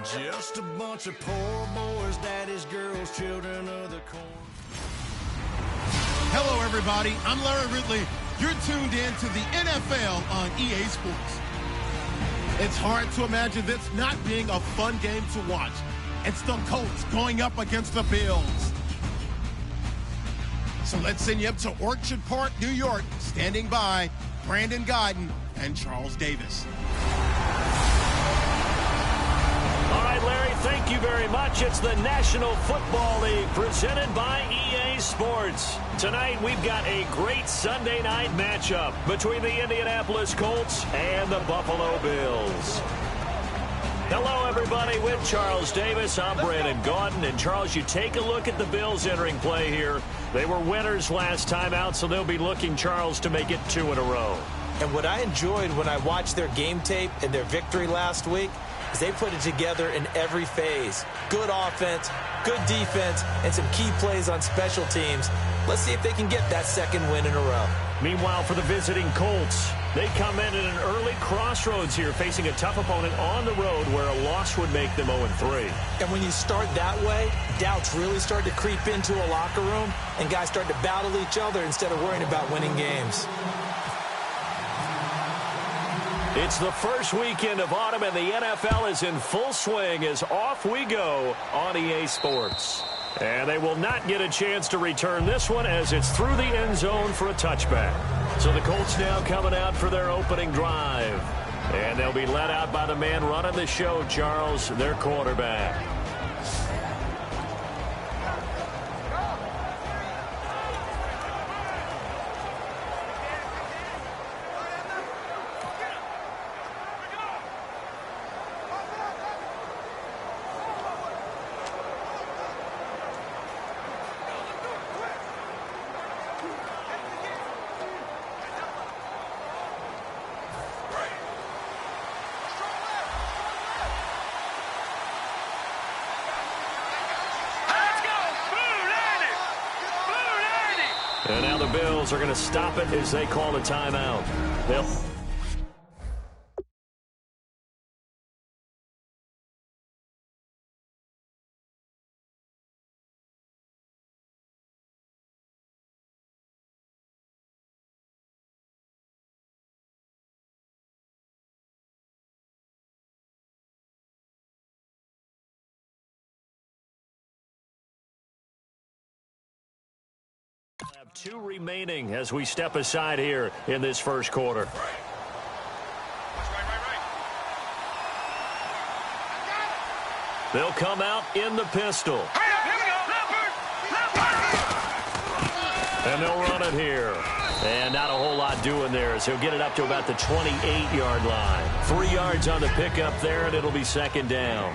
Just a bunch of poor boys, daddy's girls, children of the corn. Hello, everybody. I'm Larry Ridley. You're tuned in to the NFL on EA Sports. It's hard to imagine this not being a fun game to watch. It's the Colts going up against the Bills. So let's send you up to Orchard Park, New York. Standing by, Brandon Godden and Charles Davis. All right, Larry, thank you very much. It's the National Football League presented by EA Sports. Tonight, we've got a great Sunday night matchup between the Indianapolis Colts and the Buffalo Bills. Hello, everybody. With Charles Davis, I'm Brandon Gaudin. And, Charles, you take a look at the Bills entering play here. They were winners last time out, so they'll be looking, Charles, to make it 2 in a row. And what I enjoyed when I watched their game tape and their victory last week is they put it together in every phase. Good offense, good defense, and some key plays on special teams. Let's see if they can get that second win in a row. Meanwhile, for the visiting Colts, they come in at an early crossroads here, facing a tough opponent on the road where a loss would make them 0-3. And when you start that way, doubts really start to creep into a locker room, and guys start to battle each other instead of worrying about winning games. It's the first weekend of autumn, and the NFL is in full swing as off we go on EA Sports. And they will not get a chance to return this one as it's through the end zone for a touchback. So the Colts now coming out for their opening drive. And they'll be led out by the man running the show, Charles, their quarterback. And now the Bills are going to stop it as they call a timeout. Have 2 remaining as we step aside here in this first quarter. They'll come out in the pistol. And they'll run it here. And not a whole lot doing there as he'll get it up to about the 28-yard line. 3 yards on the pickup there, and it'll be second down.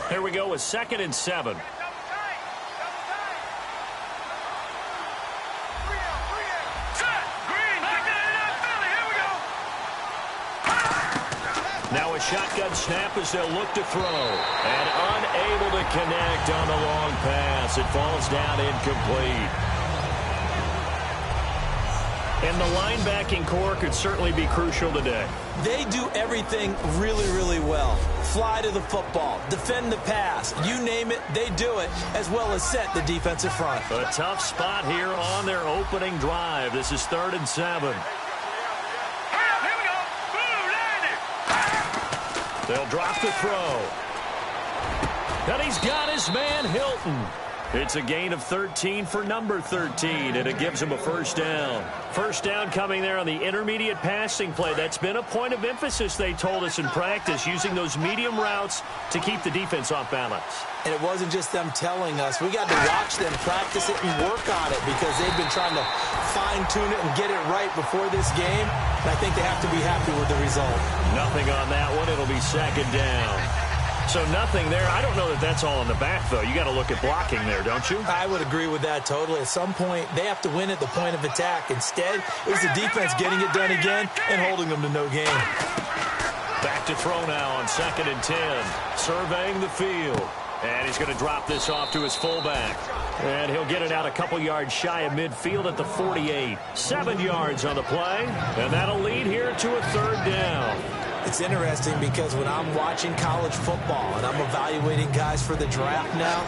Here we go with 2nd and 7. Now a shotgun snap as they'll look to throw. And unable to connect on the long pass. It falls down incomplete. And the linebacking core could certainly be crucial today. They do everything really, really well. Fly to the football, defend the pass, you name it, they do it, as well as set the defensive front. A tough spot here on their opening drive. This is 3rd and 7. They'll drop the throw. And he's got his man, Hilton. It's a gain of 13 for number 13, and it gives him a first down. First down coming there on the intermediate passing play. That's been a point of emphasis, they told us in practice, using those medium routes to keep the defense off balance. And it wasn't just them telling us. We got to watch them practice it and work on it because they've been trying to fine-tune it and get it right before this game. And I think they have to be happy with the result. Nothing on that one. It'll be second down. So nothing there. I don't know that that's all in the back, though. You got to look at blocking there, don't you? I would agree with that totally. At some point, they have to win at the point of attack. Instead, it was the defense getting it done again and holding them to no gain. Back to throw now on 2nd and 10. Surveying the field. And he's going to drop this off to his fullback. And he'll get it out a couple yards shy of midfield at the 48. 7 yards on the play. And that'll lead here to a 3rd down. It's interesting because when I'm watching college football and I'm evaluating guys for the draft now,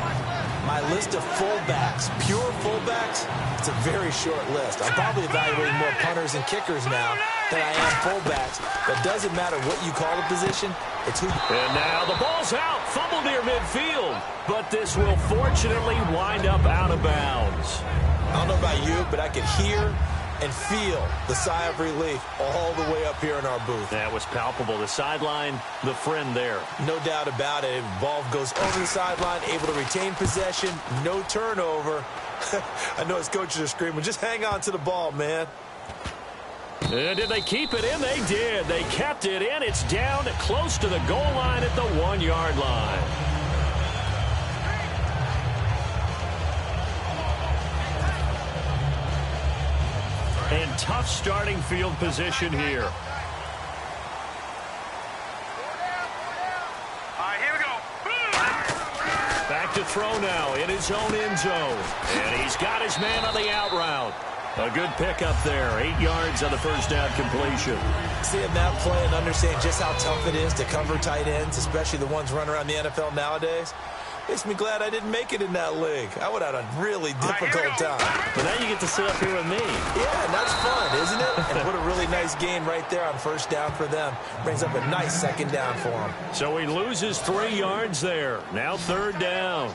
my list of fullbacks, pure fullbacks, it's a very short list. I'm probably evaluating more punters and kickers now than I am fullbacks. But it doesn't matter what you call the position, it's who. And now the ball's out, fumbled near midfield. But this will fortunately wind up out of bounds. I don't know about you, but I could hear and feel the sigh of relief all the way up here in our booth. That was palpable. The sideline, the friend there. No doubt about it. Ball goes over the sideline, able to retain possession, no turnover. I know his coaches are screaming, just hang on to the ball, man. And did they keep it in? They did. They kept it in. It's down close to the goal line at the 1-yard line. And tough starting field position here. All right, here we go. Back to throw now in his own end zone. And he's got his man on the out route. A good pickup there. 8 yards on the first down completion. Seeing that play and understand just how tough it is to cover tight ends, especially the ones running around the NFL nowadays, makes me glad I didn't make it in that league. I would have had a really difficult time. But now you get to sit up here with me. Yeah, and that's fun, isn't it? And what a really nice game right there on first down for them. Brings up a nice 2nd down for them. So he loses 3 yards there. Now 3rd down.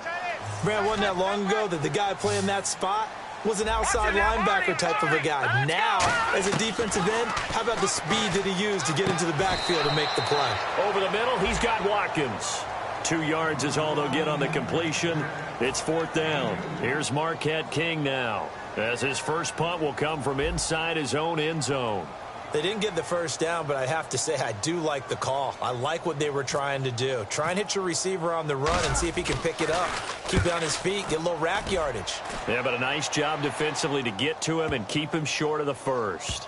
Man, wasn't that long ago that the guy playing that spot was an outside linebacker type of a guy. Now, as a defensive end, how about the speed that he used to get into the backfield and make the play? Over the middle, he's got Watkins. 2 yards is all they'll get on the completion. It's 4th down. Here's Marquette King now, as his first punt will come from inside his own end zone. They didn't get the first down, but I have to say I do like the call. I like what they were trying to do. Try and hit your receiver on the run and see if he can pick it up. Keep it on his feet, get a little rack yardage. Yeah, but a nice job defensively to get to him and keep him short of the first.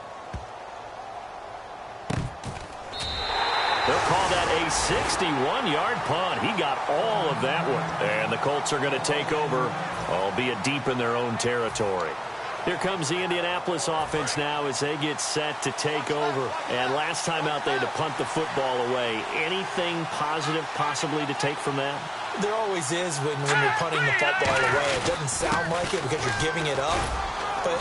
They'll call that a 61-yard punt. He got all of that one. And the Colts are going to take over, albeit deep in their own territory. Here comes the Indianapolis offense now as they get set to take over. And last time out there to punt the football away. Anything positive possibly to take from that? There always is when you're punting the football away. It doesn't sound like it because you're giving it up. But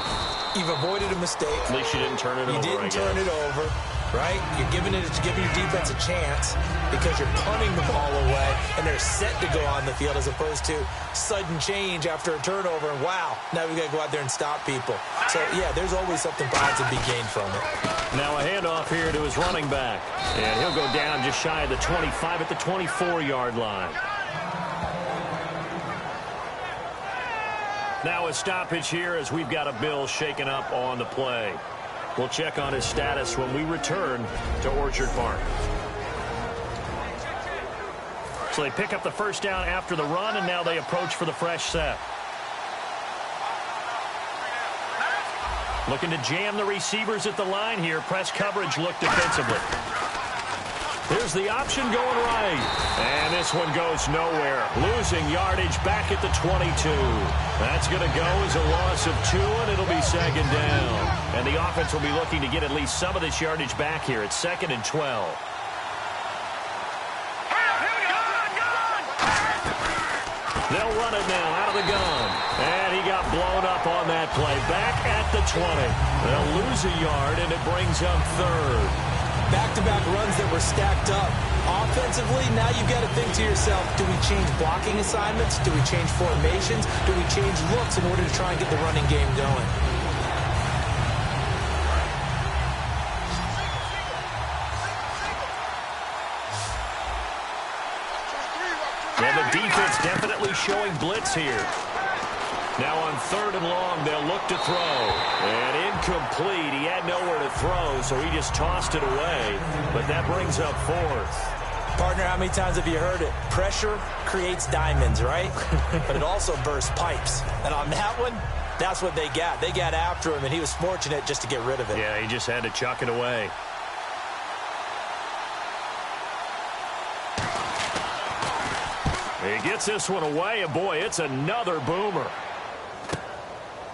you've avoided a mistake. At least you didn't turn it over, You didn't turn it over. Right? You're giving your defense a chance because you're punting the ball away and they're set to go on the field as opposed to sudden change after a turnover. And wow, now we've got to go out there and stop people. So, yeah, there's always something positive to be gained from it. Now a handoff here to his running back. And he'll go down just shy of the 25 at the 24-yard line. Now a stoppage here as we've got a Bill shaken up on the play. We'll check on his status when we return to Orchard Park. So they pick up the first down after the run, and now they approach for the fresh set. Looking to jam the receivers at the line here. Press coverage look defensively. Here's the option going right. And this one goes nowhere. Losing yardage back at the 22. That's going to go as a loss of 2, and it'll be 2nd down. And the offense will be looking to get at least some of this yardage back here. It's 2nd and 12. They'll run it now out of the gun. And he got blown up on that play. Back at the 20. They'll lose a yard, and it brings up 3rd. Back-to-back runs that were stacked up. Offensively, now you've got to think to yourself, do we change blocking assignments? Do we change formations? Do we change looks in order to try and get the running game going? And the defense definitely showing blitz here. Now on 3rd and long, they'll look to throw. And incomplete. He had nowhere to throw, so he just tossed it away. But that brings up 4th. Partner, how many times have you heard it? Pressure creates diamonds, right? But it also bursts pipes. And on that one, that's what they got. They got after him, and he was fortunate just to get rid of it. Yeah, he just had to chuck it away. He gets this one away, and boy, it's another boomer.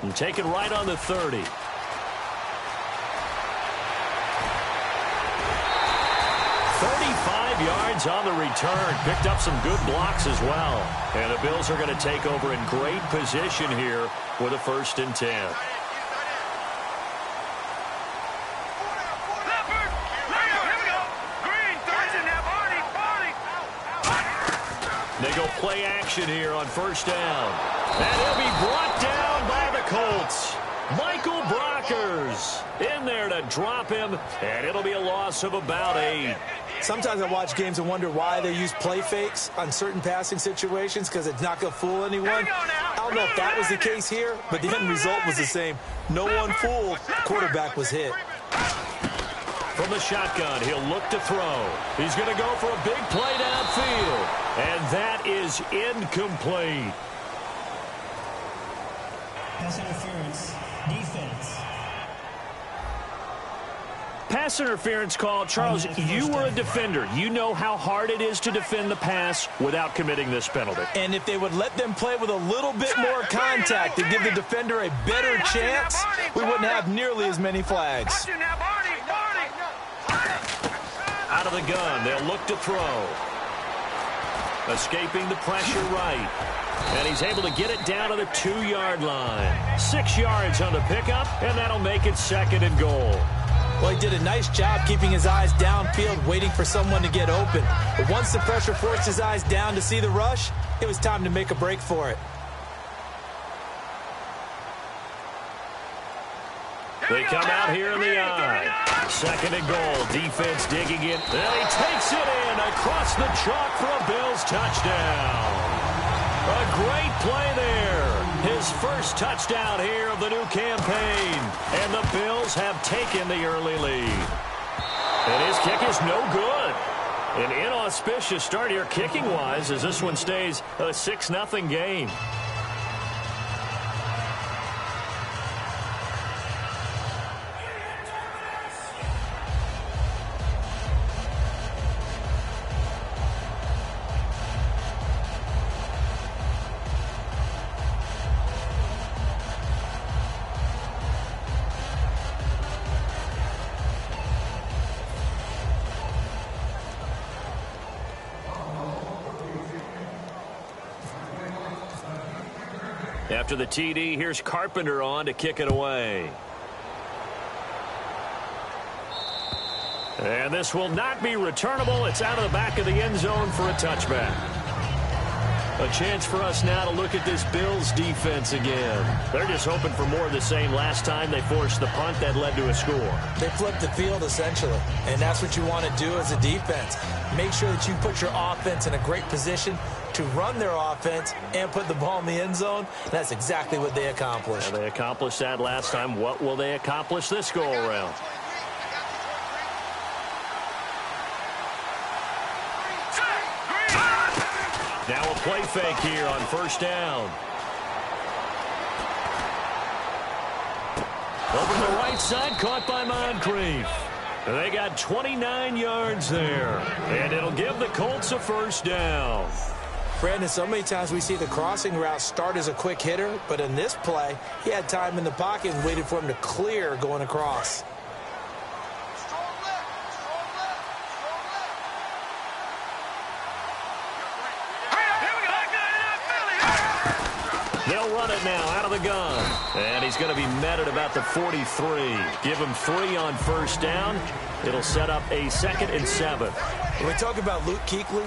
And taken right on the 30. 35 yards on the return. Picked up some good blocks as well. And the Bills are going to take over in great position here with a 1st and 10. They go play action here on 1st down. And he'll be brought down by the Colts. Michael Brockers in there to drop him, and it'll be a loss of about 8. Sometimes I watch games and wonder why they use play fakes on certain passing situations because it's not going to fool anyone. I don't know if that was the case here, but the end result was the same. No one fooled. The quarterback was hit. From the shotgun, he'll look to throw. He's going to go for a big play downfield, and that is incomplete. Pass interference, defense. Pass interference call. Charles, you were a defender. You know how hard it is to defend the pass without committing this penalty. And if they would let them play with a little bit more contact to give the defender a better chance, we wouldn't have nearly as many flags. Out of the gun, they'll look to throw. Escaping the pressure right. And he's able to get it down to the 2-yard line. 6 yards on the pickup, and that'll make it 2nd and goal. Well, he did a nice job keeping his eyes downfield, waiting for someone to get open. But once the pressure forced his eyes down to see the rush, it was time to make a break for it. They come out here in the eye. 2nd and goal. Defense digging in. And he takes it in across the chalk for a Bills touchdown. A great play there. His 1st touchdown here of the new campaign. And the Bills have taken the early lead. And his kick is no good. An inauspicious start here kicking-wise as this one stays a 6-0 game. After the TD, here's Carpenter on to kick it away. And this will not be returnable. It's out of the back of the end zone for a touchback. A chance for us now to look at this Bills defense again. They're just hoping for more of the same. Last time they forced the punt that led to a score. They flipped the field, essentially. And that's what you want to do as a defense. Make sure that you put your offense in a great position to run their offense and put the ball in the end zone. That's exactly what they accomplished. Yeah, they accomplished that last time. What will they accomplish this go-around? Now a play fake here on 1st down. Over the right side, caught by Moncrief. And they got 29 yards there. And it'll give the Colts a 1st down. Brandon, so many times we see the crossing route start as a quick hitter, but in this play, he had time in the pocket and waited for him to clear going across. They'll run it now out of the gun. And he's going to be met at about the 43. Give him 3 on 1st down. It'll set up a 2nd and 7. When we talk about Luke Kuechly,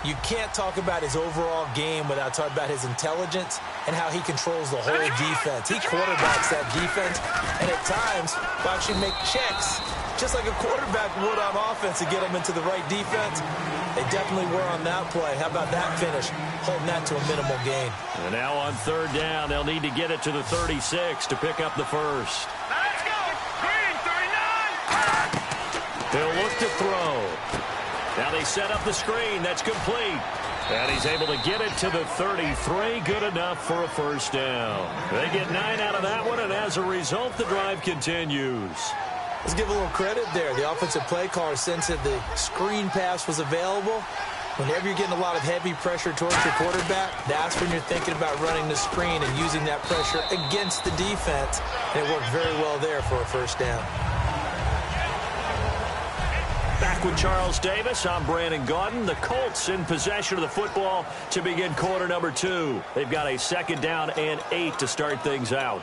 you can't talk about his overall game without talking about his intelligence and how he controls the whole defense. He quarterbacks that defense, and at times will actually make checks, just like a quarterback would on offense to get them into the right defense. They definitely were on that play. How about that finish? Holding that to a minimal gain. And now on 3rd down, they'll need to get it to the 36 to pick up the 1st. Let's go! Green, 39! They'll look to throw. Now they set up the screen. That's complete. And he's able to get it to the 33. Good enough for a 1st down. They get 9 out of that one, and as a result, the drive continues. Let's give a little credit there. The offensive play caller sensed that the screen pass was available, Whenever you're getting a lot of heavy pressure towards your quarterback, that's when you're thinking about running the screen and using that pressure against the defense. And it worked very well there for a first down. Back with Charles Davis, I'm Brandon Gaudin. The Colts in possession of the football to begin quarter number 2. They've got a 2nd down and 8 to start things out.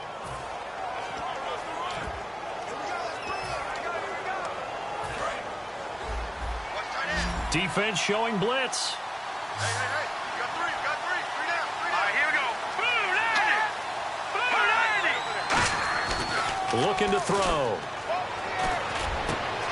Defense showing blitz. Hey, you got three down. All right, here we go. Blue 90. Looking to throw.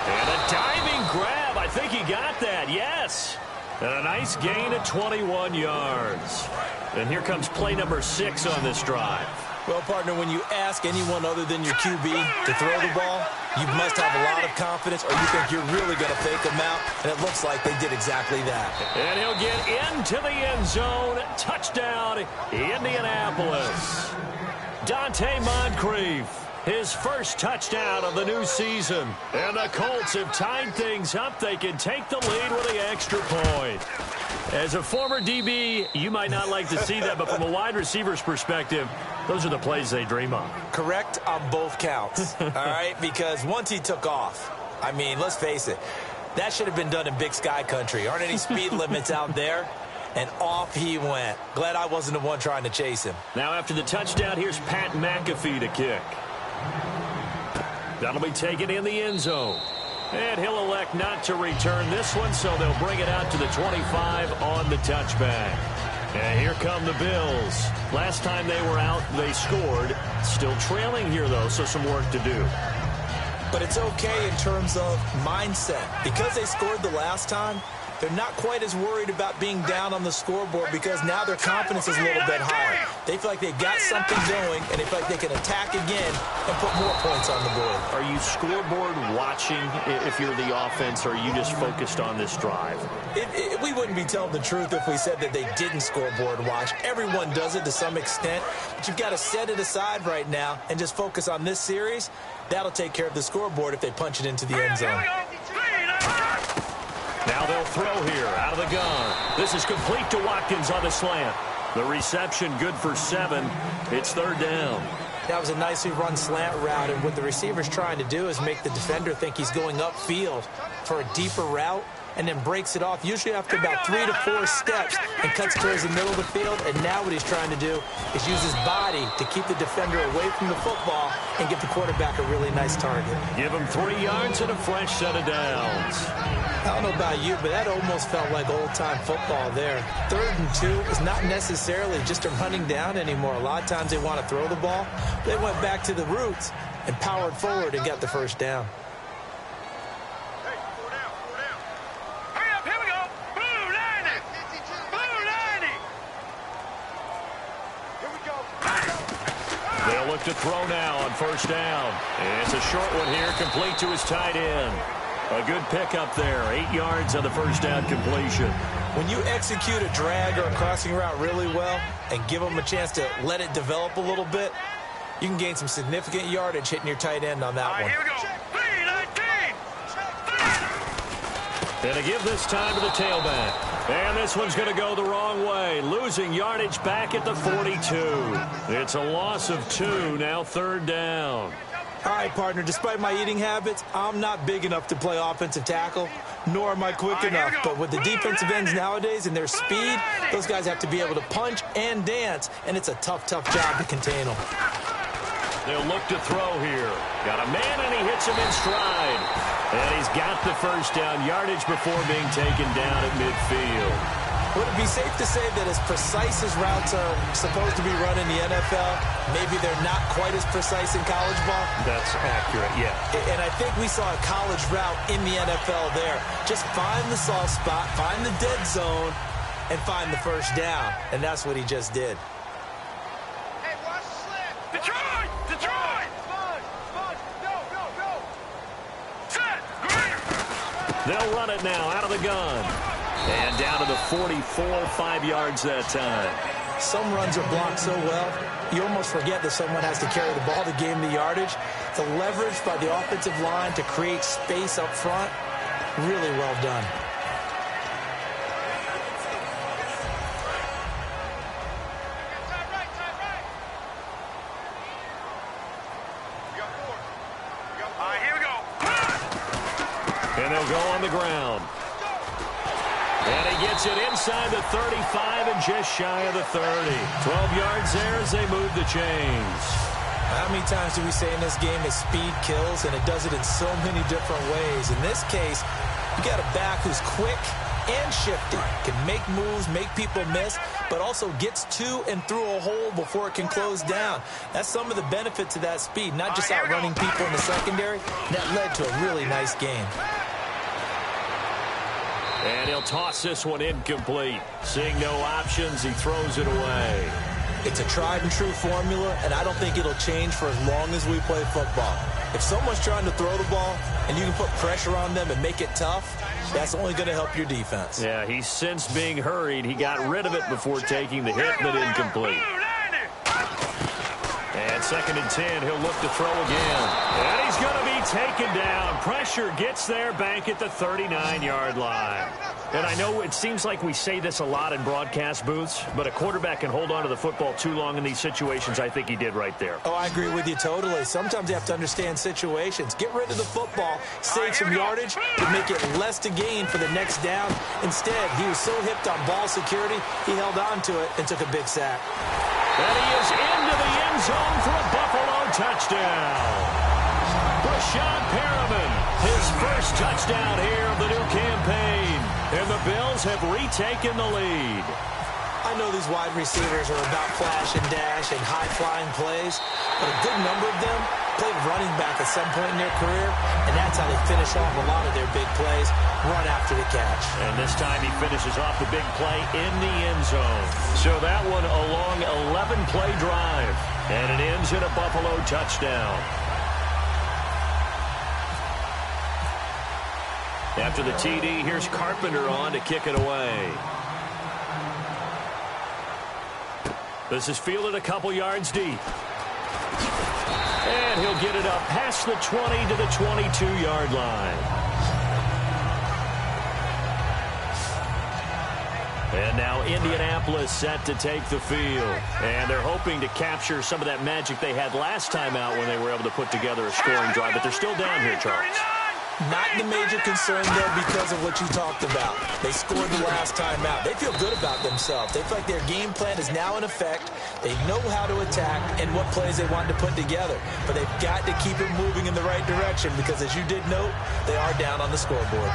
And a diving grab. I think he got that, yes. And a nice gain at 21 yards. And here comes play number 6 on this drive. Well, partner, when you ask anyone other than your QB to throw the ball, you must have a lot of confidence or you think you're really going to fake them out, and it looks like they did exactly that. And he'll get into the end zone. Touchdown, Indianapolis. Dante Moncrief, his first touchdown of the new season. And the Colts have tied things up. They can take the lead with the extra point. As a former DB, you might not like to see that, but from a wide receiver's perspective, those are the plays they dream of. Correct on both counts, all right? Because once he took off, I mean, let's face it, that should have been done in Big Sky country. Aren't any speed limits out there? And off he went. Glad I wasn't the one trying to chase him. Now after the touchdown, here's Pat McAfee to kick. That'll be taken in the end zone. And he'll elect not to return this one, so they'll bring it out to the 25 on the touchback. And here come the Bills. Last time they were out, they scored. Still trailing here, though, so some work to do. But it's okay in terms of mindset. Because they scored the last time, they're not quite as worried about being down on the scoreboard because now their confidence is a little bit higher. They feel like they've got something going, and they feel like they can attack again and put more points on the board. Are you scoreboard watching if you're the offense, or are you just focused on this drive? We wouldn't be telling the truth if we said that they didn't scoreboard watch. Everyone does it to some extent, but you've got to set it aside right now and just focus on this series. That'll take care of the scoreboard if they punch it into the end zone. Now they'll throw here out of the gun. This is complete to Watkins on the slant. The reception good for 7. It's 3rd down. That was a nicely run slant route, and what the receiver's trying to do is make the defender think he's going upfield for a deeper route and then breaks it off, usually after about 3 to 4 steps, and cuts towards the middle of the field. And now what he's trying to do is use his body to keep the defender away from the football and get the quarterback a really nice target. Give him 3 yards and a fresh set of downs. I don't know about you, but that almost felt like old-time football there. 3rd and 2 is not necessarily just a running down anymore. A lot of times they want to throw the ball. They went back to the roots and powered forward and got the first down. They'll look to throw now on 1st down. And it's a short one here, complete to his tight end. A good pickup there, 8 yards on the 1st down completion. When you execute a drag or a crossing route really well and give them a chance to let it develop a little bit, you can gain some significant yardage hitting your tight end on that one. Here we go. 3-19. And to give this time to the tailback. And this one's going to go the wrong way. Losing yardage back at the 42. It's a loss of 2, now 3rd down. All right, partner, despite my eating habits, I'm not big enough to play offensive tackle, nor am I quick enough. But with the defensive ends nowadays and their speed, those guys have to be able to punch and dance, and it's a tough, tough job to contain them. They'll look to throw here. Got a man, and he hits him in stride. And he's got the 1st down yardage before being taken down at midfield. Would it be safe to say that as precise as routes are supposed to be run in the NFL, maybe they're not quite as precise in college ball? That's accurate, yeah. And I think we saw a college route in the NFL there. Just find the soft spot, find the dead zone, and find the 1st down. And that's what he just did. Hey, watch the slant. Detroit! Detroit! Sponge! Go! Set! They'll run it now out of the gun. And down to the 44, 5 yards that time. Some runs are blocked so well, you almost forget that someone has to carry the ball to gain the yardage. The leverage by the offensive line to create space up front, really well done. he'll go on the ground. And he gets it inside the 35 and just shy of the 30. 12 yards there as they move the chains. How many times do we say in this game that speed kills, and it does it in so many different ways? In this case, you got a back who's quick and shifty, can make moves, make people miss, but also gets to and through a hole before it can close down. That's some of the benefits of that speed, not just outrunning people in the secondary. That led to a really nice game. And he'll toss this one incomplete. Seeing no options, he throws it away. It's a tried-and-true formula, and I don't think it'll change for as long as we play football. If someone's trying to throw the ball and you can put pressure on them and make it tough, that's only going to help your defense. Yeah, he sensed being hurried. He got rid of it before taking the hit, but incomplete. And 2nd and 10, he'll look to throw again. And he's going to be taken down. Pressure gets there back at the 39-yard line. And I know it seems like we say this a lot in broadcast booths, but a quarterback can hold on to the football too long in these situations. I think he did right there. Oh, I agree with you totally. Sometimes you have to understand situations. Get rid of the football, save some yardage, to make it less to gain for the next down. Instead, he was so hipped on ball security, he held on to it and took a big sack. And he is into the end zone for a Buffalo touchdown. Brashad Perriman, his first touchdown here of the new campaign. And the Bills have retaken the lead. I know these wide receivers are about flash and dash and high-flying plays, but a good number of them played running back at some point in their career, and that's how they finish off a lot of their big plays, run after the catch. And this time he finishes off the big play in the end zone. So that one a long 11-play drive, and it ends in a Buffalo touchdown. After the TD, here's Carpenter on to kick it away. This is fielded a couple yards deep. And he'll get it up past the 20 to the 22-yard line. And now Indianapolis set to take the field. And they're hoping to capture some of that magic they had last time out when they were able to put together a scoring drive. But they're still down here, Charles. Not the major concern, though, because of what you talked about. They scored the last time out. They feel good about themselves. They feel like their game plan is now in effect. They know how to attack and what plays they want to put together. But they've got to keep it moving in the right direction because, as you did note, they are down on the scoreboard.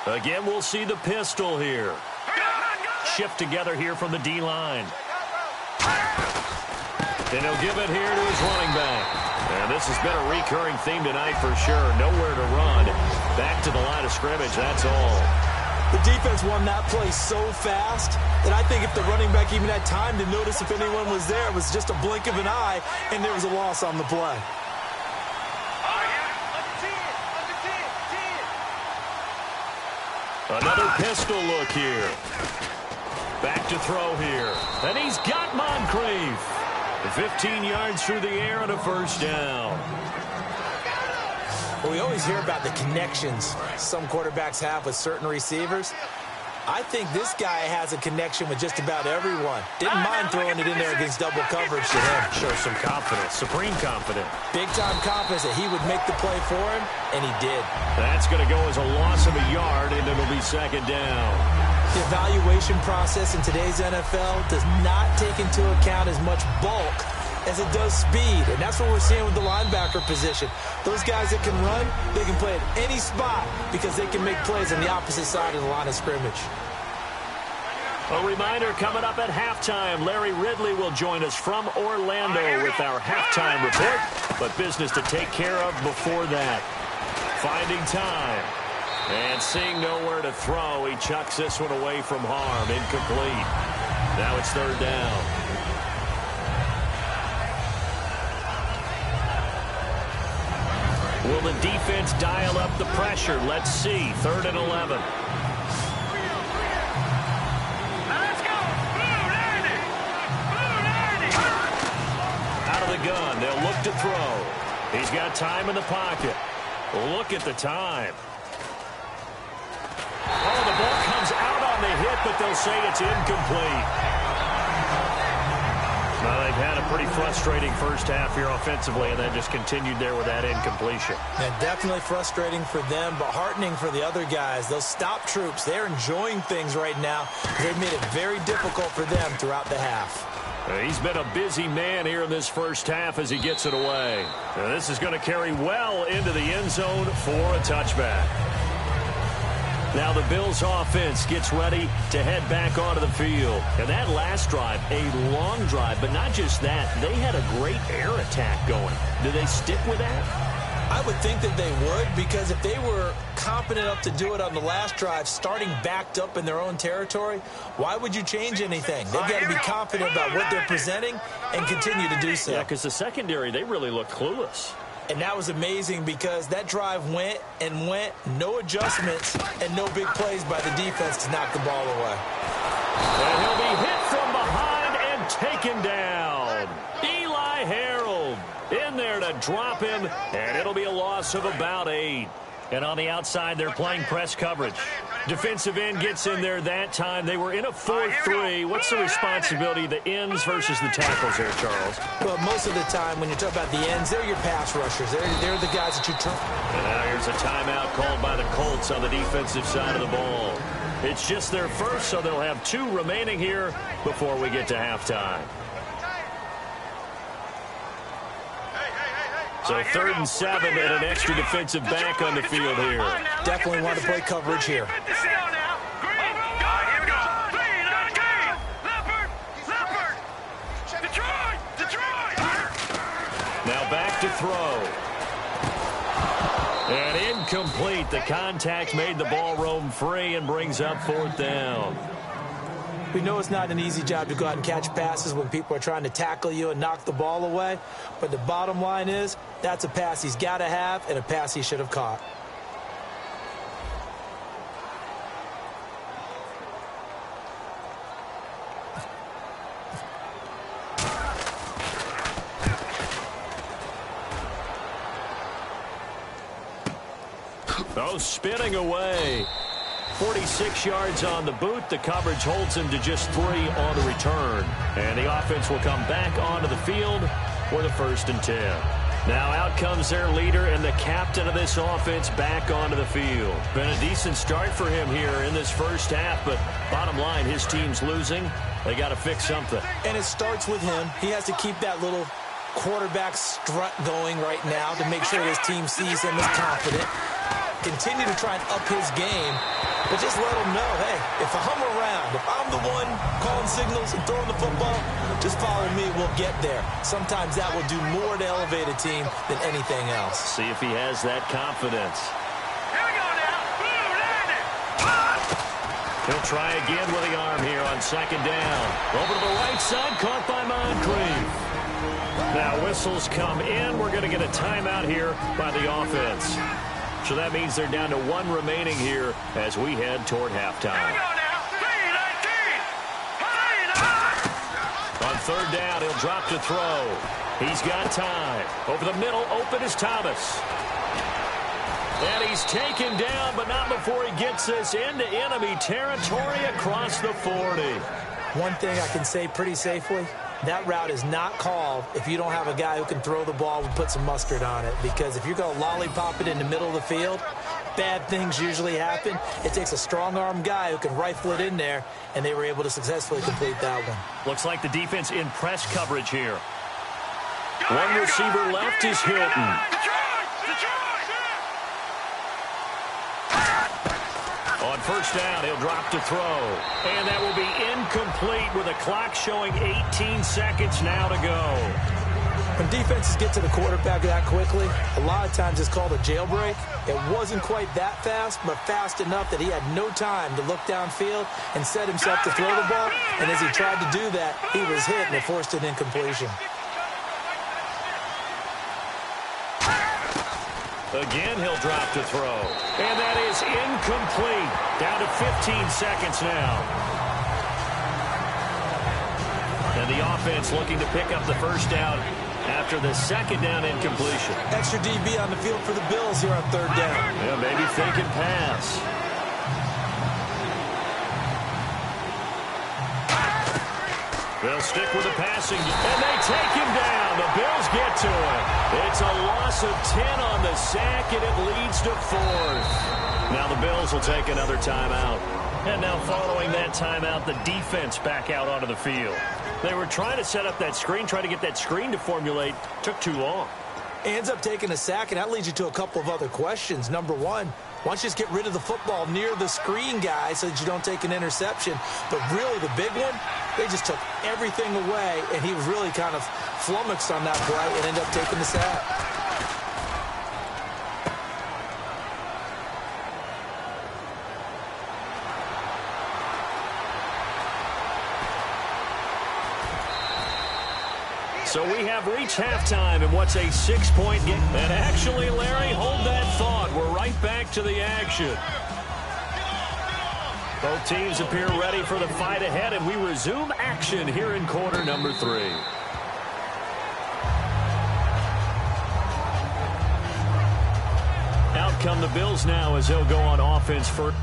Again, we'll see the pistol here. Shift together here from the D-line. And he'll give it here to his running back. And this has been a recurring theme tonight for sure. Nowhere to run. Back to the line of scrimmage, that's all. The defense won that play so fast that I think if the running back even had time to notice if anyone was there, it was just a blink of an eye, and there was a loss on the play. Another pistol look here. Back to throw here. And he's got Moncrief. 15 yards through the air and a first down. Well, we always hear about the connections some quarterbacks have with certain receivers. I think this guy has a connection with just about everyone. Didn't mind throwing it in there against double coverage to him. Shows some confidence, supreme confidence. Big-time confidence that he would make the play for him, and he did. That's going to go as a loss of a yard, and it'll be second down. The evaluation process in today's NFL does not take into account as much bulk as it does speed, and that's what we're seeing with the linebacker position. Those guys that can run, they can play at any spot because they can make plays on the opposite side of the line of scrimmage. A reminder coming up at halftime, Larry Ridley will join us from Orlando with our halftime report, but business to take care of before that. Finding time, and seeing nowhere to throw, he chucks this one away from harm, incomplete. Now it's third down. Will the defense dial up the pressure? Let's see. 3rd and 11. Out of the gun. They'll look to throw. He's got time in the pocket. Look at the time. Oh, the ball comes out on the hit, but they'll say it's incomplete. Well, they've had a pretty frustrating first half here offensively, and then just continued there with that incompletion. And definitely frustrating for them, but heartening for the other guys. Those stop troops, they're enjoying things right now. They've made it very difficult for them throughout the half. He's been a busy man here in this first half as he gets it away. Now, this is going to carry well into the end zone for a touchback. Now the Bills offense gets ready to head back onto the field. And that last drive, a long drive, but not just that. They had a great air attack going. Do they stick with that? I would think that they would, because if they were confident enough to do it on the last drive, starting backed up in their own territory, why would you change anything? They've got to be confident about what they're presenting and continue to do so. Yeah, because the secondary, they really look clueless. And that was amazing because that drive went and went, no adjustments, and no big plays by the defense to knock the ball away. And he'll be hit from behind and taken down. Eli Harold in there to drop him, and it'll be a loss of about 8. And on the outside, they're playing press coverage. Defensive end gets in there that time. They were in a 4-3. What's the responsibility of the ends versus the tackles there, Charles? Well, most of the time when you talk about the ends, they're your pass rushers. They're the guys that you turn. And now here's a timeout called by the Colts on the defensive side of the ball. It's just their first, so they'll have 2 remaining here before we get to halftime. So 3rd and 7 and an extra defensive back on the field here. Definitely want to play coverage here. Now back to throw. And incomplete. The contact made the ball roam free and brings up 4th down. We know it's not an easy job to go out and catch passes when people are trying to tackle you and knock the ball away. But the bottom line is, that's a pass he's got to have and a pass he should have caught. Oh, spinning away. 46 yards on the boot. The coverage holds him to just 3 on the return. And the offense will come back onto the field for the 1st and 10. Now out comes their leader and the captain of this offense back onto the field. Been a decent start for him here in this first half, but bottom line, his team's losing. They got to fix something. And it starts with him. He has to keep that little quarterback strut going right now to make sure his team sees him as confident. Continue to try and up his game, but just let him know, hey, if I'm around, if I'm the one calling signals and throwing the football, just follow me, we'll get there. Sometimes that will do more to elevate a team than anything else. See if he has that confidence. Here we go now. He'll try again with the arm here on 2nd down. Over to the right side, caught by Moncrief. Now whistles come in. We're going to get a timeout here by the offense. So that means they're down to 1 remaining here as we head toward halftime. Here we go now. 3-19. On third down, he'll drop to throw. He's got time. Over the middle, open is Thomas. And he's taken down, but not before he gets this into enemy territory across the 40. One thing I can say pretty safely, that route is not called if you don't have a guy who can throw the ball and put some mustard on it. Because if you're going to lollipop it in the middle of the field, bad things usually happen. It takes a strong-arm guy who can rifle it in there, and they were able to successfully complete that one. Looks like the defense in press coverage here. One receiver left is Hilton. On first down, he'll drop to throw. And that will be incomplete with a clock showing 18 seconds now to go. When defenses get to the quarterback that quickly, a lot of times it's called a jailbreak. It wasn't quite that fast, but fast enough that he had no time to look downfield and set himself to throw the ball. And as he tried to do that, he was hit and it forced an incompletion. Again, he'll drop to throw. And that is incomplete. Down to 15 seconds now. And the offense looking to pick up the first down after the second down incompletion. Extra DB on the field for the Bills here on third down. Yeah, maybe faking pass. They'll stick with the passing, and they take him down. The Bills get to him. It's a loss of 10 on the sack, and it leads to fourth. Now the Bills will take another timeout. And now following that timeout, the defense back out onto the field. They were trying to set up that screen, trying to get that screen to formulate. Took too long. Ends up taking a sack, and that leads you to a couple of other questions. Number one, why don't you just get rid of the football near the screen guy so that you don't take an interception? But really the big one, they just took everything away, and he was really kind of flummoxed on that play and ended up taking the sack. So we have reached halftime in what's a 6-point game. And actually, Larry, hold that thought. We're right back to the action. Both teams appear ready for the fight ahead, and we resume action here in quarter number 3. Out come the Bills now as they'll go on offense first.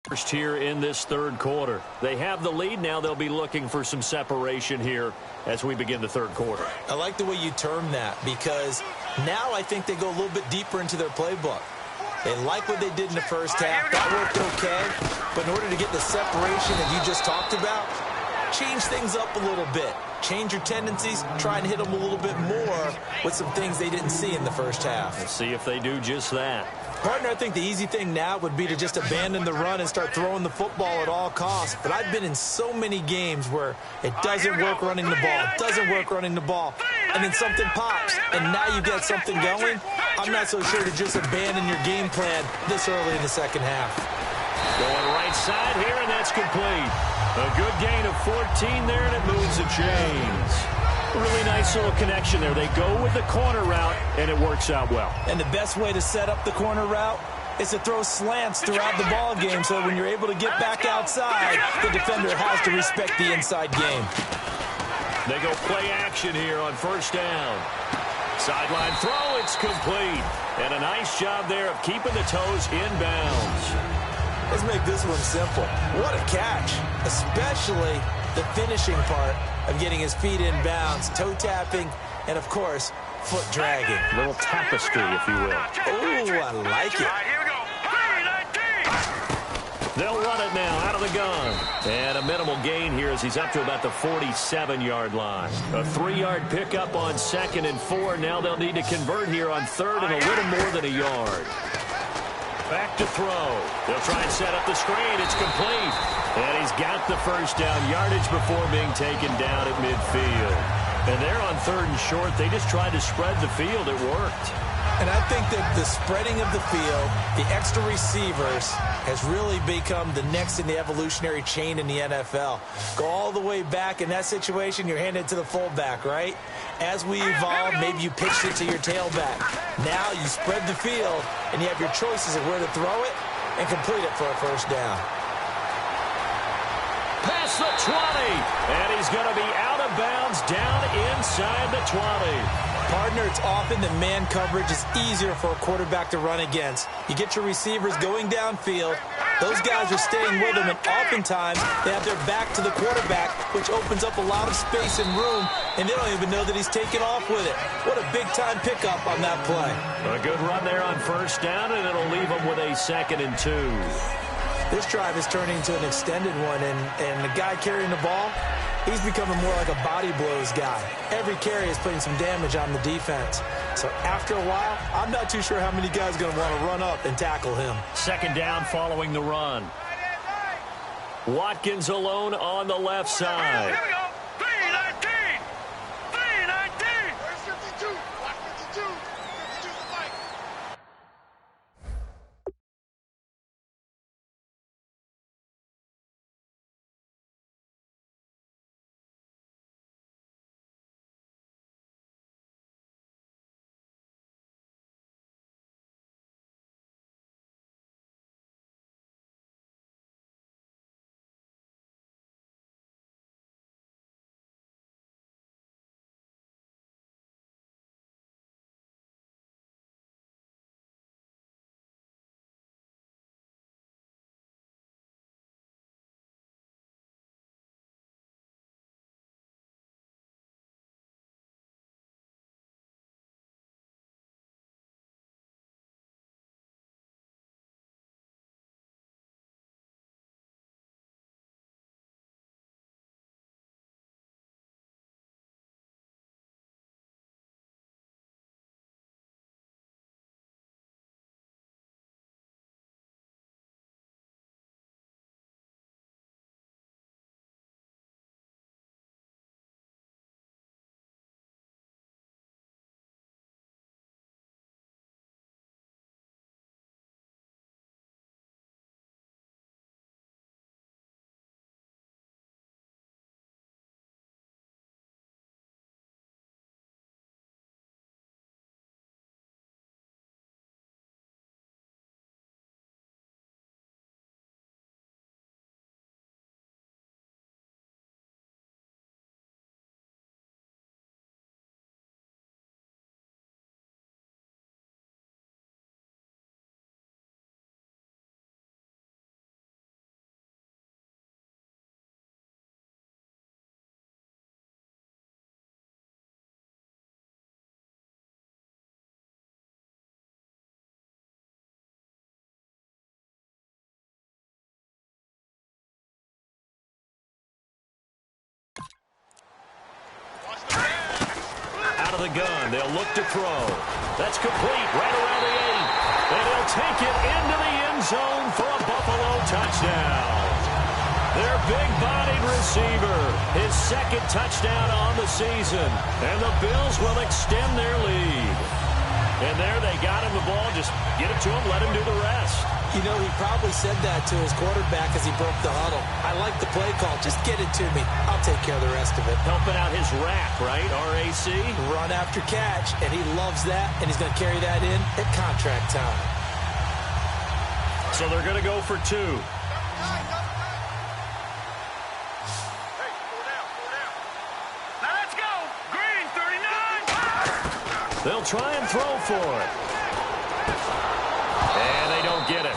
First here in this third quarter. They have the lead now. They'll be looking for some separation here as we begin the third quarter. I like the way you term that, because now I think they go a little bit deeper into their playbook. They like what they did in the first half. That worked okay. But in order to get the separation that you just talked about, change things up a little bit. Change your tendencies. Try and hit them a little bit more with some things they didn't see in the first half. We'll see if they do just that. Partner, I think the easy thing now would be to just abandon the run and start throwing the football at all costs. But I've been in so many games where it doesn't work running the ball. It doesn't work running the ball. And then something pops, and now you get something going. I'm not so sure to just abandon your game plan this early in the second half. Going right side here, and that's complete. A good gain of 14 there, and it moves the chains. A really nice little connection there. They go with the corner route, and it works out well. And the best way to set up the corner route is to throw slants throughout the ball game, so when you're able to get back outside, the defender has to respect the inside game. They go play action here on first down. Sideline throw, it's complete. And a nice job there of keeping the toes inbounds. Let's make this one simple. What a catch, especially the finishing part of getting his feet in bounds, toe tapping, and of course, foot dragging. A little tapestry, if you will. Oh, I like it. Here we go. 3, They'll run it now out of the gun. And a minimal gain here as he's up to about the 47-yard line. A 3-yard pickup on 2nd and 4. Now they'll need to convert here on 3rd and a little more than a yard. Back to throw. They'll try and set up the screen. It's complete. And he's got the first down yardage before being taken down at midfield. And they're on 3rd and short. They just tried to spread the field. It worked. And I think that the spreading of the field, the extra receivers, has really become the next in the evolutionary chain in the NFL. Go all the way back in that situation, you're handed to the fullback, right? As we evolve, maybe you pitched it to your tailback. Now you spread the field, and you have your choices of where to throw it and complete it for a first down. Past the 20, and he's going to be out of bounds down inside the 20. Partner, it's often that man coverage is easier for a quarterback to run against. You get your receivers going downfield. Those guys are staying with them, and oftentimes they have their back to the quarterback, which opens up a lot of space and room, and they don't even know that he's taken off with it. What a big-time pickup on that play. A good run there on first down, and it'll leave them with a 2nd and 2. This drive is turning into an extended one, and the guy carrying the ball, he's becoming more like a body blows guy. Every carry is putting some damage on the defense. So after a while, I'm not too sure how many guys are going to want to run up and tackle him. 2nd down following the run. Watkins alone on the left side. Here we go. 3-19. 3-19. Where's 52? Watch 52. 52's the fight. Out of the gun, they'll look to throw. That's complete right around the 8. And they'll take it into the end zone for a Buffalo touchdown. Their big-bodied receiver, his 2nd touchdown on the season. And the Bills will extend their lead. And there they got him the ball. Just get it to him, let him do the rest. You know, he probably said that to his quarterback as he broke the huddle. I like the play call. Just get it to me. I'll take care of the rest of it. Helping out his rack, right? RAC. Run after catch, and he loves that, and he's going to carry that in at contract time. So they're going to go for 2. Now let's go. Green, 39. They'll try and throw for it. And they don't get it.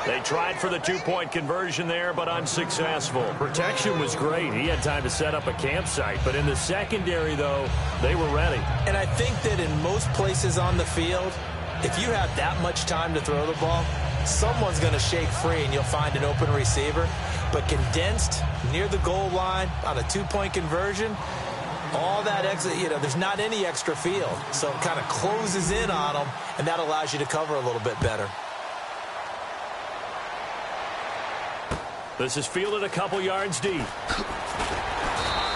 They tried for the 2-point conversion there, but unsuccessful. Protection was great. He had time to set up a campsite. But in the secondary, though, they were ready. And I think that in most places on the field, if you have that much time to throw the ball, someone's going to shake free and you'll find an open receiver. But condensed near the goal line on a 2-point conversion, all that extra, there's not any extra field. So it kind of closes in on them, and that allows you to cover a little bit better. This is fielded a couple yards deep.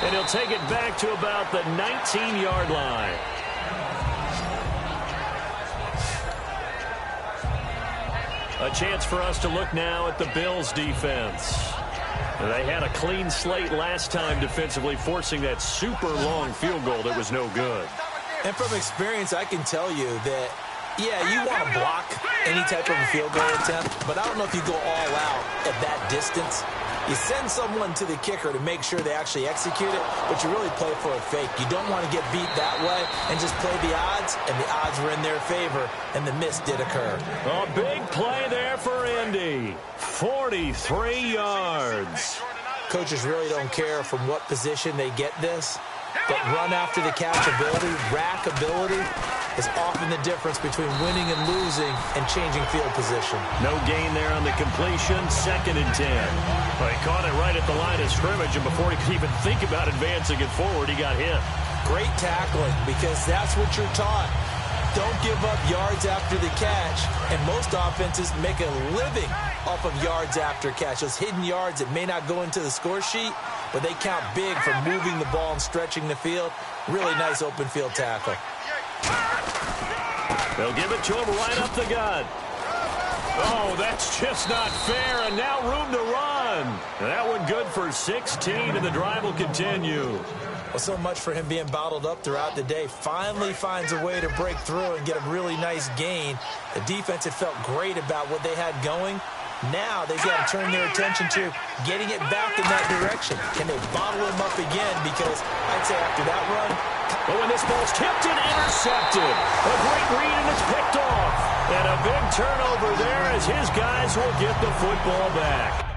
And he'll take it back to about the 19-yard line. A chance for us to look now at the Bills' defense. They had a clean slate last time defensively, forcing that super long field goal that was no good. And from experience, I can tell you that, yeah, you want to block any type of a field goal attempt, but I don't know if you go all out at that distance. You send someone to the kicker to make sure they actually execute it, but you really play for a fake. You don't want to get beat that way and just play the odds, and the odds were in their favor, and the miss did occur. A big play there for Indy. 43 yards. Coaches really don't care from what position they get this, but run after the catch ability, rack ability, is often the difference between winning and losing and changing field position. No gain there on the completion, 2nd and 10. Well, he caught it right at the line of scrimmage, and before he could even think about advancing it forward, he got hit. Great tackling, because that's what you're taught. Don't give up yards after the catch, and most offenses make a living off of yards after catch. Those hidden yards that may not go into the score sheet, but they count big for moving the ball and stretching the field. Really nice open field tackle. They'll give it to him right up the gut. Oh, that's just not fair, and now room to run. That one good for 16, and the drive will continue. Well, so much for him being bottled up throughout the day. Finally finds a way to break through and get a really nice gain. The defense had felt great about what they had going. Now they've got to turn their attention to getting it back in that direction. Can they bottle him up again? Because I'd say after that run. But when this ball's tipped and intercepted, a great read and it's picked off. And a big turnover there as his guys will get the football back.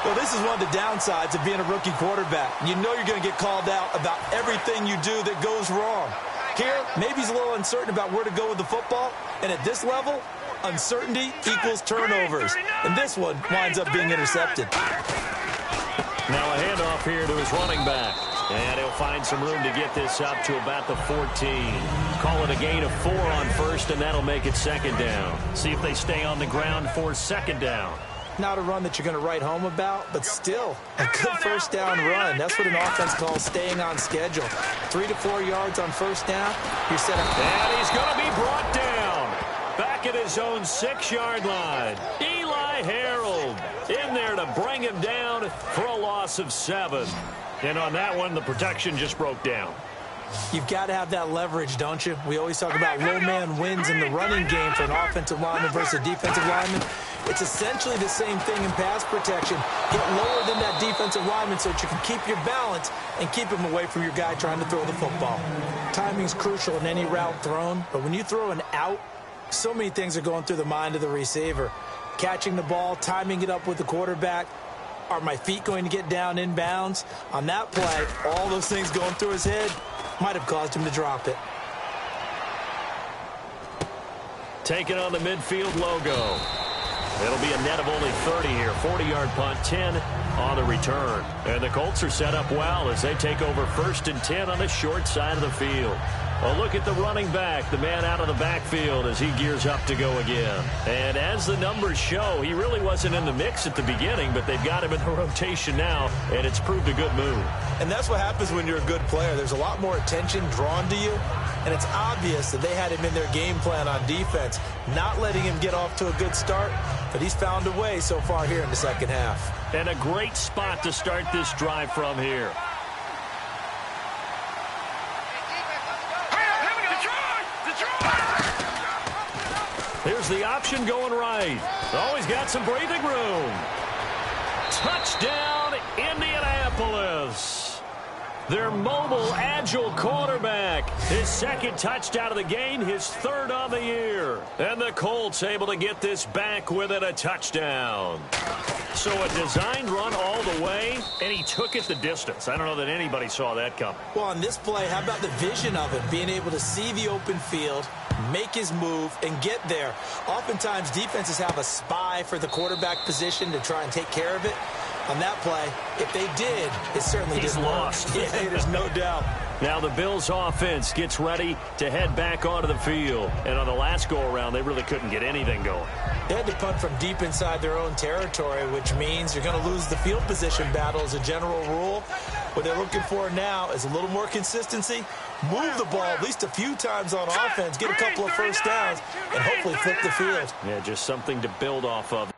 Well, this is one of the downsides of being a rookie quarterback. You know you're going to get called out about everything you do that goes wrong. Here, maybe he's a little uncertain about where to go with the football. And at this level, uncertainty equals turnovers. And this one winds up being intercepted. Now a handoff here to his running back. And he'll find some room to get this up to about the 14. Call it a gain of 4 on first, and that'll make it 2nd down. See if they stay on the ground for 2nd down. Not a run that you're going to write home about, but still a good first down run. That's what an offense calls staying on schedule. 3 to 4 yards on first down, you're set up. And he's going to be brought down back at his own 6-yard line. Eli Harold in there to bring him down for a loss of 7. And on that one, the protection just broke down. You've got to have that leverage, don't you? We always talk about low man wins in the running game for an offensive lineman versus a defensive lineman. It's essentially the same thing in pass protection. Get lower than that defensive lineman so that you can keep your balance and keep him away from your guy trying to throw the football. Timing's crucial in any route thrown, but when you throw an out, so many things are going through the mind of the receiver. Catching the ball, timing it up with the quarterback. Are my feet going to get down inbounds? On that play, all those things going through his head might have caused him to drop it. Taking on the midfield logo. It'll be a net of only 30 here. 40-yard punt, 10 on the return. And the Colts are set up well as they take over 1st and 10 on the short side of the field. A look at the running back, the man out of the backfield as he gears up to go again. And as the numbers show, he really wasn't in the mix at the beginning, but they've got him in the rotation now, and it's proved a good move. And that's what happens when you're a good player. There's a lot more attention drawn to you, and it's obvious that they had him in their game plan on defense, not letting him get off to a good start, but he's found a way so far here in the second half. And a great spot to start this drive from here. Here's the option going right. Always got some breathing room. Touchdown, Indianapolis. Their mobile, agile quarterback. His second touchdown of the game, his third of the year. And the Colts able to get this back within a touchdown. So a designed run all the way, and he took it the distance. I don't know that anybody saw that coming. Well, on this play, how about the vision of it? Being able to see the open field, make his move, and get there. Oftentimes, defenses have a spy for the quarterback position to try and take care of it. On that play, if they did, it certainly He's didn't lost. work. Yeah, there's no doubt. Now the Bills offense gets ready to head back onto the field. And on the last go-around, they really couldn't get anything going. They had to punt from deep inside their own territory, which means you're going to lose the field position battle as a general rule. What they're looking for now is a little more consistency, move the ball at least a few times on offense, get a couple of first downs, and hopefully flip the field. Yeah, just something to build off of.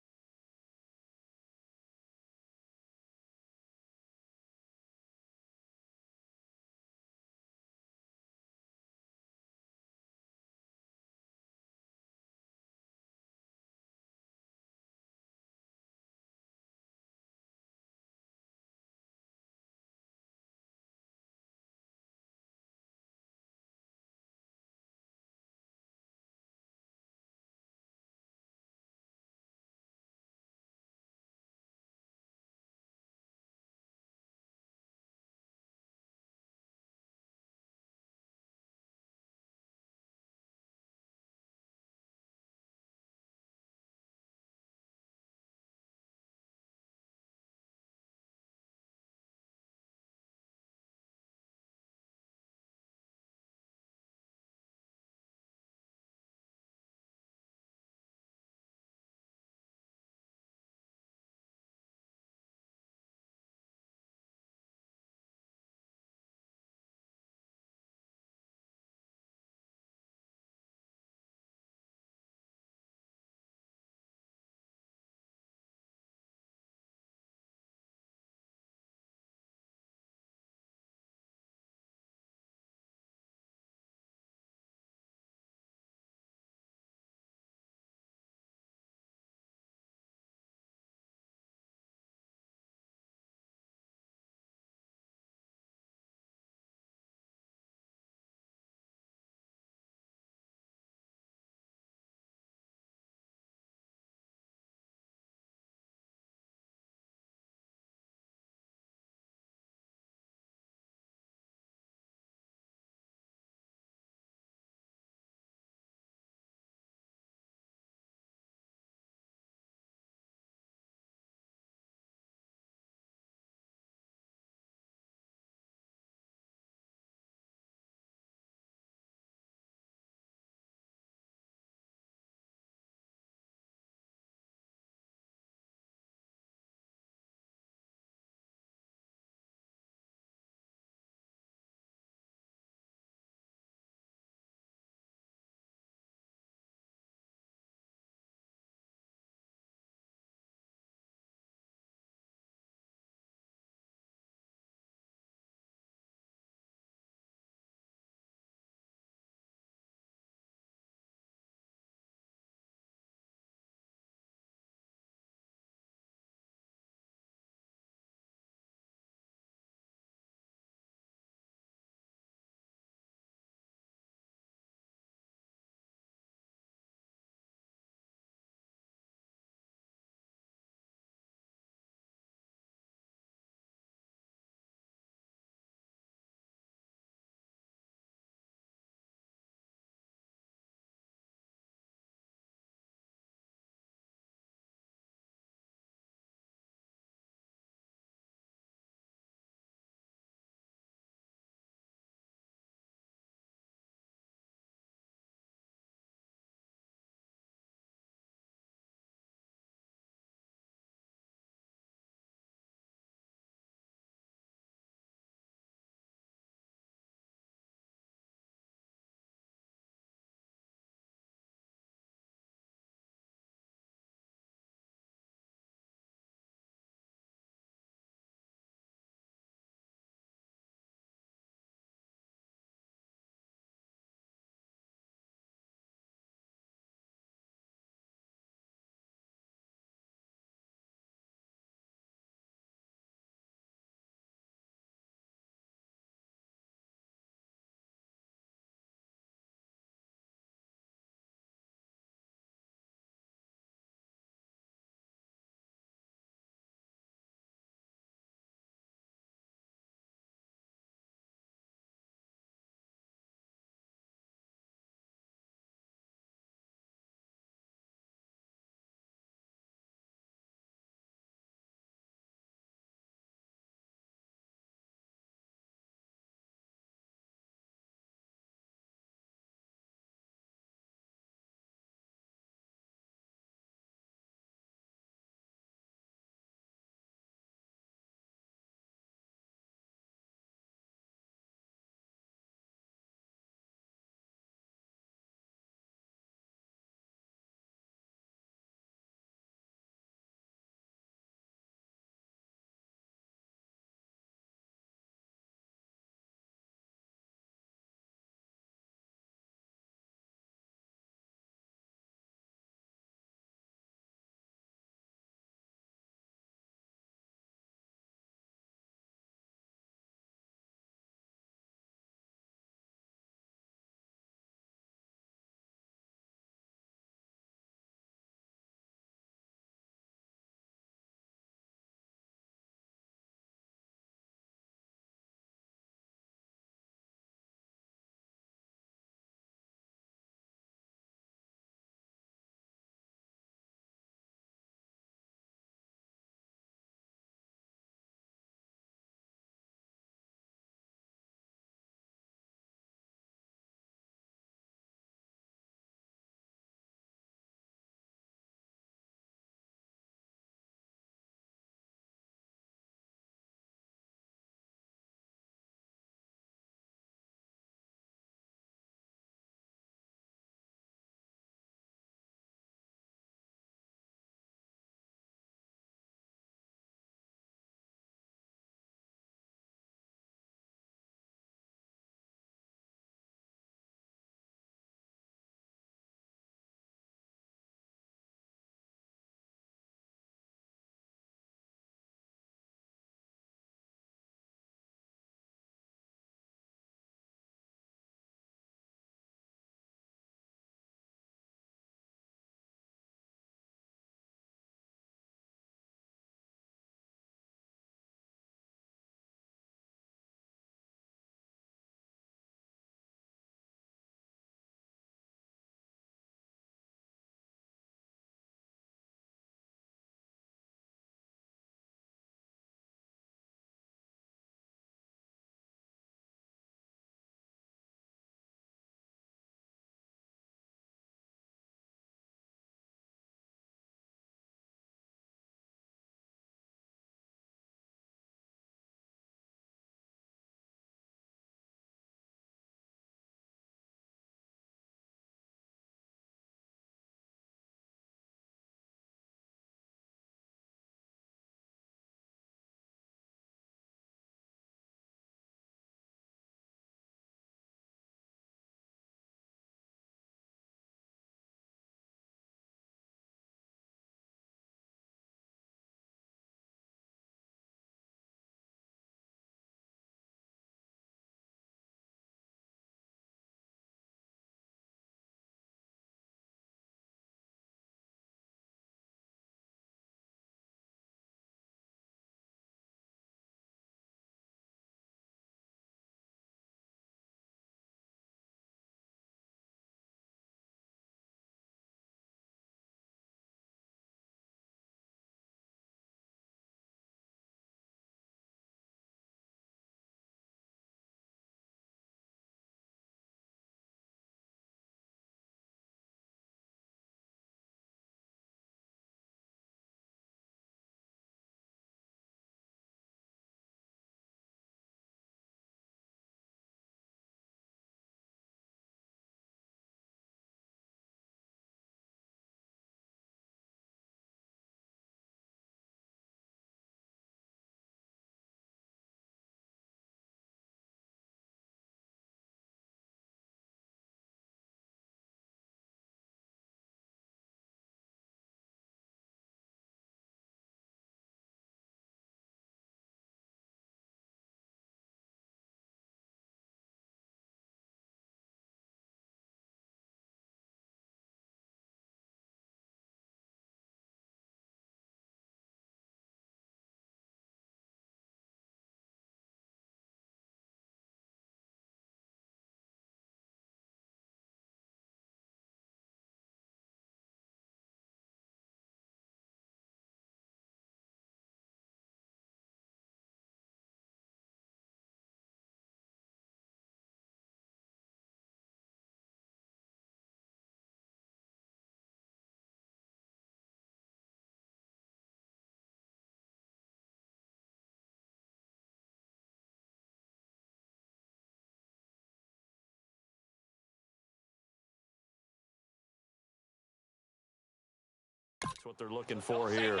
what they're looking for here.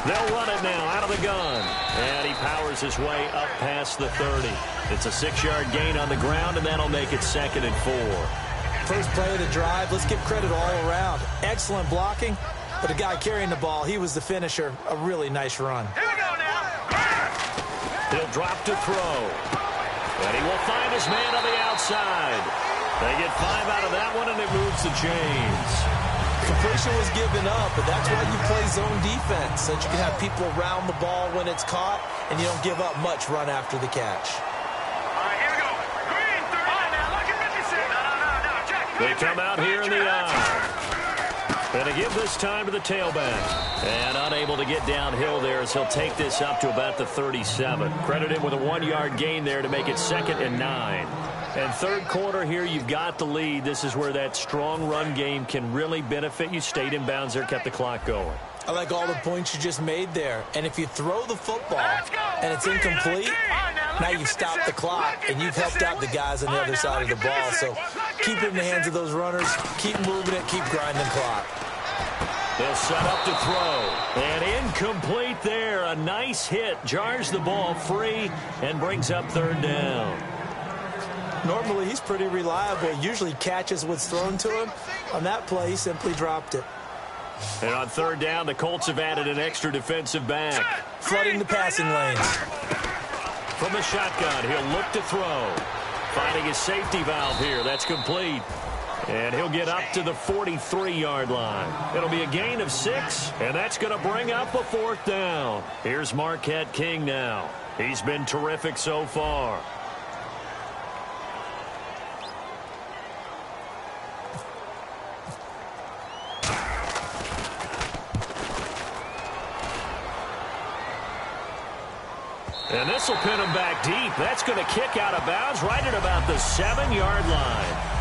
They'll run it now out of the gun. And he powers his way up past the 30. It's a 6-yard gain on the ground, and that'll make it 2nd and 4. First play of the drive, let's give credit all around. Excellent blocking, but the guy carrying the ball, he was the finisher. A really nice run. Here we go now. He'll drop to throw. And he will find his man on the outside. They get 5 out of that one, and it moves the chains. Completion was given up, but that's why you play zone defense, so that you can have people around the ball when it's caught, and you don't give up much run after the catch. All right, here we go. Green, 39 now. Look at 56. No, Jack. They come out here in the eye. And to give this time to the tailback. And unable to get downhill there as he'll take this up to about the 37. Credit him with a 1-yard gain there to make it 2nd and 9. And third quarter here, you've got the lead. This is where that strong run game can really benefit you. Stayed in bounds there, kept the clock going. I like all the points you just made there. And if you throw the football and it's incomplete, now you stop the clock and you've helped out the guys on the other side of the ball. So keep it in the hands of those runners. Keep moving it. Keep grinding the clock. They'll set up to throw. And incomplete there. A nice hit. Jars the ball free and brings up 3rd down. Normally, he's pretty reliable. Usually catches what's thrown to him. On that play, he simply dropped it. And on 3rd down, the Colts have added an extra defensive back. Flooding the passing lanes. From the shotgun, he'll look to throw. Finding his safety valve here. That's complete. And he'll get up to the 43-yard line. It'll be a gain of 6, and that's going to bring up a 4th down. Here's Marquette King now. He's been terrific so far. And this will pin him back deep. That's going to kick out of bounds right at about the 7-yard line.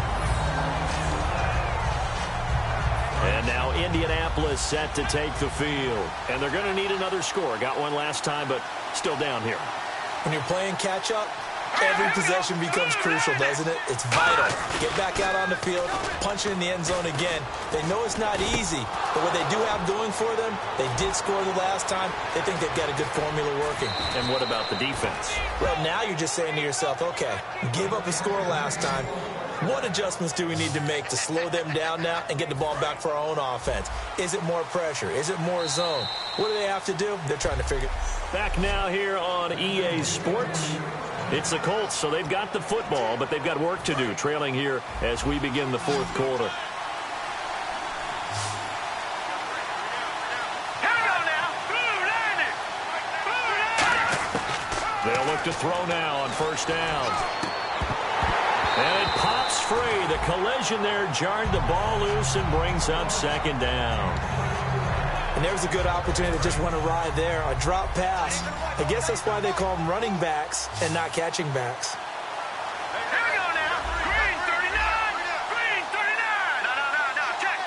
And now Indianapolis set to take the field. And they're going to need another score. Got one last time, but still down here. When you're playing catch-up, every possession becomes crucial, doesn't it? It's vital. Get back out on the field, punch it in the end zone again. They know it's not easy, but what they do have going for them, they did score the last time. They think they've got a good formula working. And what about the defense? Well, now you're just saying to yourself, okay, give up a score last time. What adjustments do we need to make to slow them down now and get the ball back for our own offense? Is it more pressure? Is it more zone? What do they have to do? They're trying to figure. Back now here on EA Sports. It's the Colts, so they've got the football, but they've got work to do, trailing here as we begin the 4th quarter. They'll look to throw now on 1st down. And it pops free. The collision there jarred the ball loose and brings up 2nd down. And there's a good opportunity to just run a ride there, a drop pass. I guess that's why they call them running backs and not catching backs. Here we go now. Green, 39. Green, 39. No, Jack.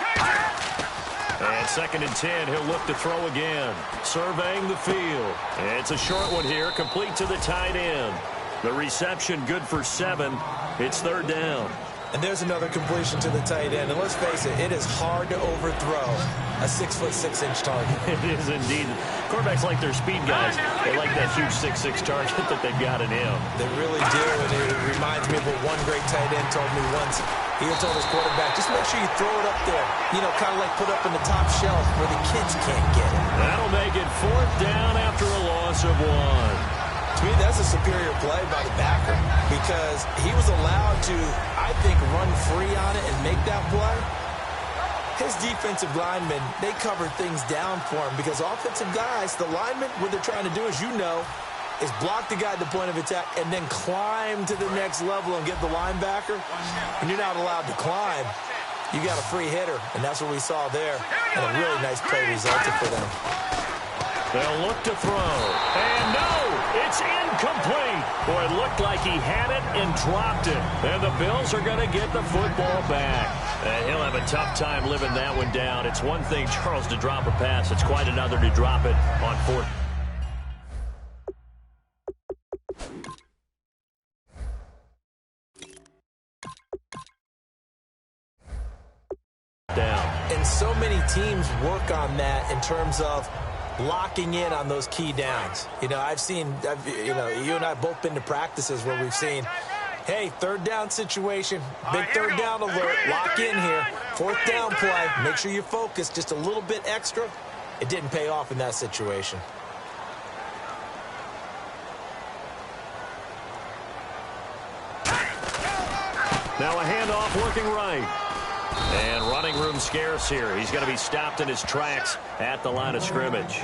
And 2nd and 10, he'll look to throw again. Surveying the field. It's a short one here, complete to the tight end. The reception good for 7. It's 3rd down. And there's another completion to the tight end. And let's face it, it is hard to overthrow a 6'6" target. It is indeed. Quarterbacks like their speed guys. They like that huge 6'6" target that they've got in him. They really do, and it reminds me of what one great tight end told me once. He told his quarterback, just make sure you throw it up there. You know, kind of like put up in the top shelf where the kids can't get it. That'll make it 4th down after a loss of 1. To me, that's a superior play by the backer because he was allowed to, I think, run free on it and make that play. His defensive linemen, they covered things down for him because offensive guys, the linemen, what they're trying to do, as you know, is block the guy at the point of attack and then climb to the next level and get the linebacker. When you're not allowed to climb, you got a free hitter, and that's what we saw there. And a really nice play resulted for them. They'll look to throw. And no, it's incomplete. Boy, it looked like he had it and dropped it. And the Bills are going to get the football back. And he'll have a tough time living that one down. It's one thing, Charles, to drop a pass. It's quite another to drop it on 4th. so many teams work on that in terms of locking in on those key downs. You know, you and I have both been to practices where we've seen, hey, third down situation, big third down alert, lock in here, fourth down play, make sure you focus just a little bit extra. It didn't pay off in that situation. Now a handoff working right. And running room scarce here. He's going to be stopped in his tracks at the line of scrimmage.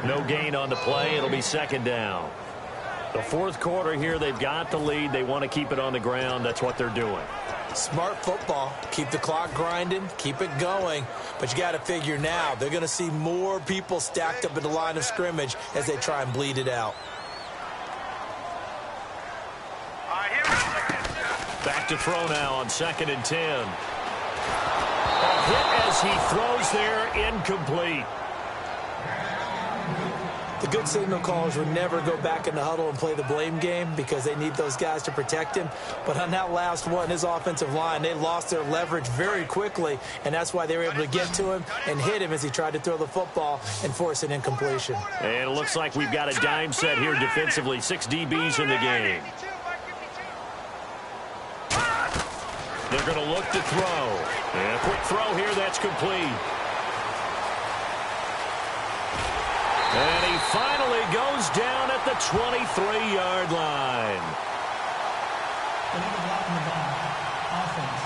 No gain on the play. It'll be second down. The fourth quarter here, they've got the lead. They want to keep it on the ground. That's what they're doing. Smart football. Keep the clock grinding. Keep it going. But you got to figure now, they're going to see more people stacked up at the line of scrimmage as they try and bleed it out. Back to throw now on 2nd and 10. A hit as he throws there, incomplete. The good signal callers would never go back in the huddle and play the blame game because they need those guys to protect him. But on that last one, his offensive line, they lost their leverage very quickly, and that's why they were able to get to him and hit him as he tried to throw the football and force an incompletion. And it looks like we've got a dime set here defensively. 6 DBs in the game. They're going to look to throw. And a quick throw here, that's complete. And he finally goes down at the 23-yard line. Illegal block in the back. Offense.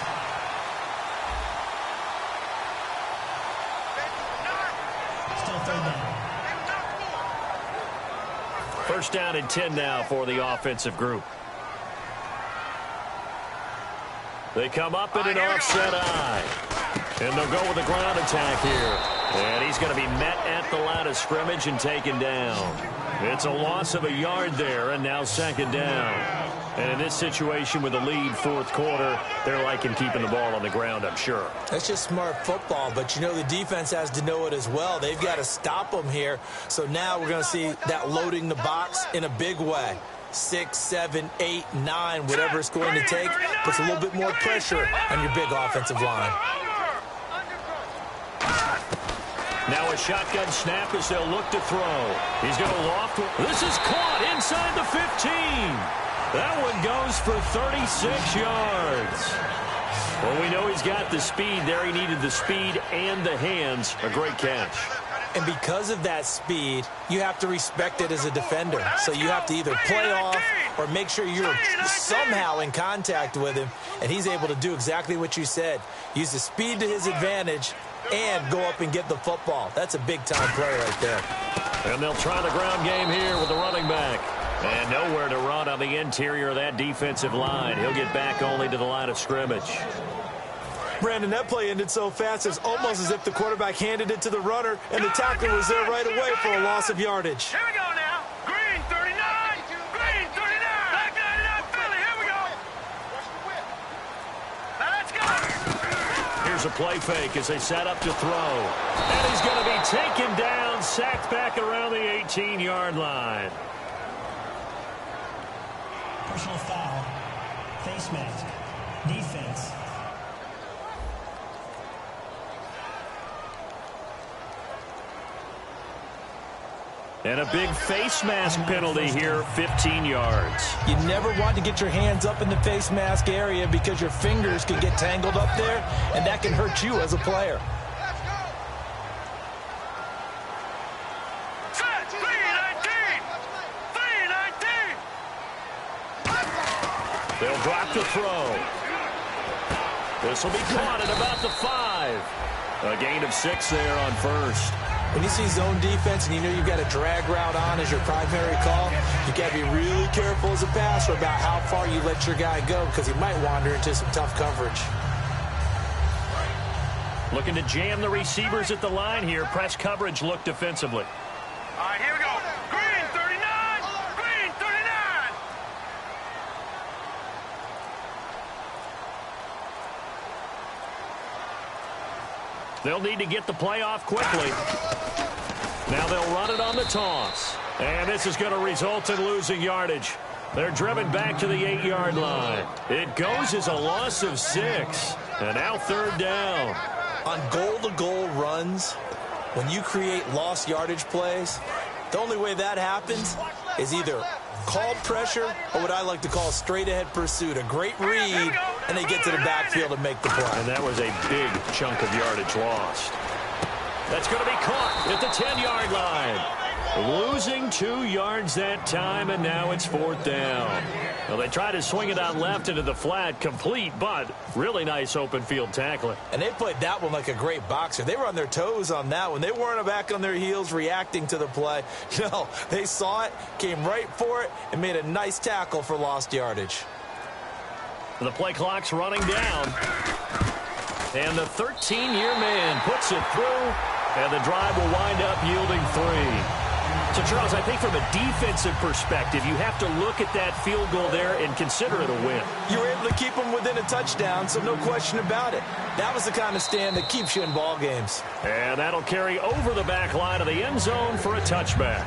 Still third down. First down and 10 now for the offensive group. They come up in an offset eye. And they'll go with a ground attack here. And he's going to be met at the line of scrimmage and taken down. It's a loss of a yard there, and now second down. And in this situation with the lead fourth quarter, they're liking keeping the ball on the ground, I'm sure. That's just smart football, but you know the defense has to know it as well. They've got to stop them here. So now we're going to see that loading the box in a big way. 6, 7, 8, 9, whatever it's going to take, puts a little bit more pressure on your big offensive line. Now a shotgun snap as they'll look to throw. He's going to loft. This is caught inside the 15. That one goes for 36 yards. Well, we know he's got the speed there. He needed the speed and the hands. A great catch. And because of that speed, you have to respect it as a defender. So you have to either play off or make sure you're somehow in contact with him. And he's able to do exactly what you said. Use the speed to his advantage and go up and get the football. That's a big-time play right there. And they'll try the ground game here with the running back. And nowhere to run on the interior of that defensive line. He'll get back only to the line of scrimmage. Brandon, that play ended so fast, it's almost as if the quarterback handed it to the runner, and the tackler was there right away for a loss of yardage. Here we go now. Green 39. Green 39. Back 99 Philly. Here we go. Now let's go. Here's a play fake as they set up to throw. And he's going to be taken down, sacked back around the 18-yard line. Personal foul. Face mask. Defense. And a big face mask penalty here, 15 yards. You never want to get your hands up in the face mask area because your fingers can get tangled up there, and that can hurt you as a player. Set. 319. 319. They'll drop the throw. This will be caught at about the 5. A gain of 6 there on first. When you see zone defense and you know you've got a drag route on as your primary call, you got to be really careful as a passer about how far you let your guy go because he might wander into some tough coverage. Looking to jam the receivers at the line here. Press coverage look defensively. All right, here we go. Green 39. Green 39. They'll need to get the play off quickly. Now they'll run it on the toss. And this is going to result in losing yardage. They're driven back to the 8-yard line. It goes as a loss of 6. And now third down. On goal-to-goal runs, when you create lost yardage plays, the only way that happens is either called pressure or what I like to call straight-ahead pursuit. A great read, and they get to the backfield and make the play. And that was a big chunk of yardage lost. That's going to be caught at the 10-yard line. Losing 2 yards that time, and now it's 4th down. Well, they tried to swing it out left into the flat, complete, but really nice open field tackling. And they played that one like a great boxer. They were on their toes on that one. They weren't back on their heels reacting to the play. No, they saw it, came right for it, and made a nice tackle for lost yardage. The play clock's running down. And the 13-year man puts it through, and the drive will wind up yielding 3. So, Charles, I think from a defensive perspective, you have to look at that field goal there and consider it a win. You were able to keep them within a touchdown, so no question about it. That was the kind of stand that keeps you in ball games. And that'll carry over the back line of the end zone for a touchback.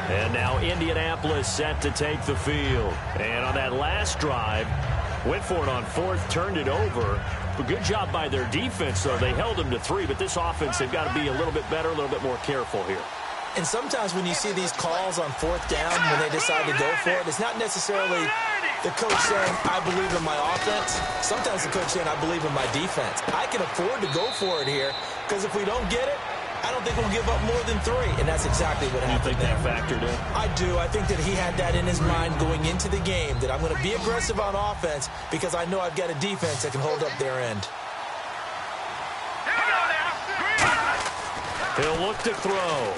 And now Indianapolis set to take the field. And on that last drive, went for it on 4th, turned it over. But good job by their defense, though. They held them to 3, but this offense, they've got to be a little bit better, a little bit more careful here. And sometimes when you see these calls on 4th down, when they decide to go for it, it's not necessarily the coach saying, I believe in my offense. Sometimes the coach saying, I believe in my defense. I can afford to go for it here, because if we don't get it, I don't think we'll give up more than 3. And that's exactly what happened. You think that factored in? I do. I think that he had that in his mind going into the game, that I'm going to be aggressive on offense because I know I've got a defense that can hold up their end. He'll look to throw.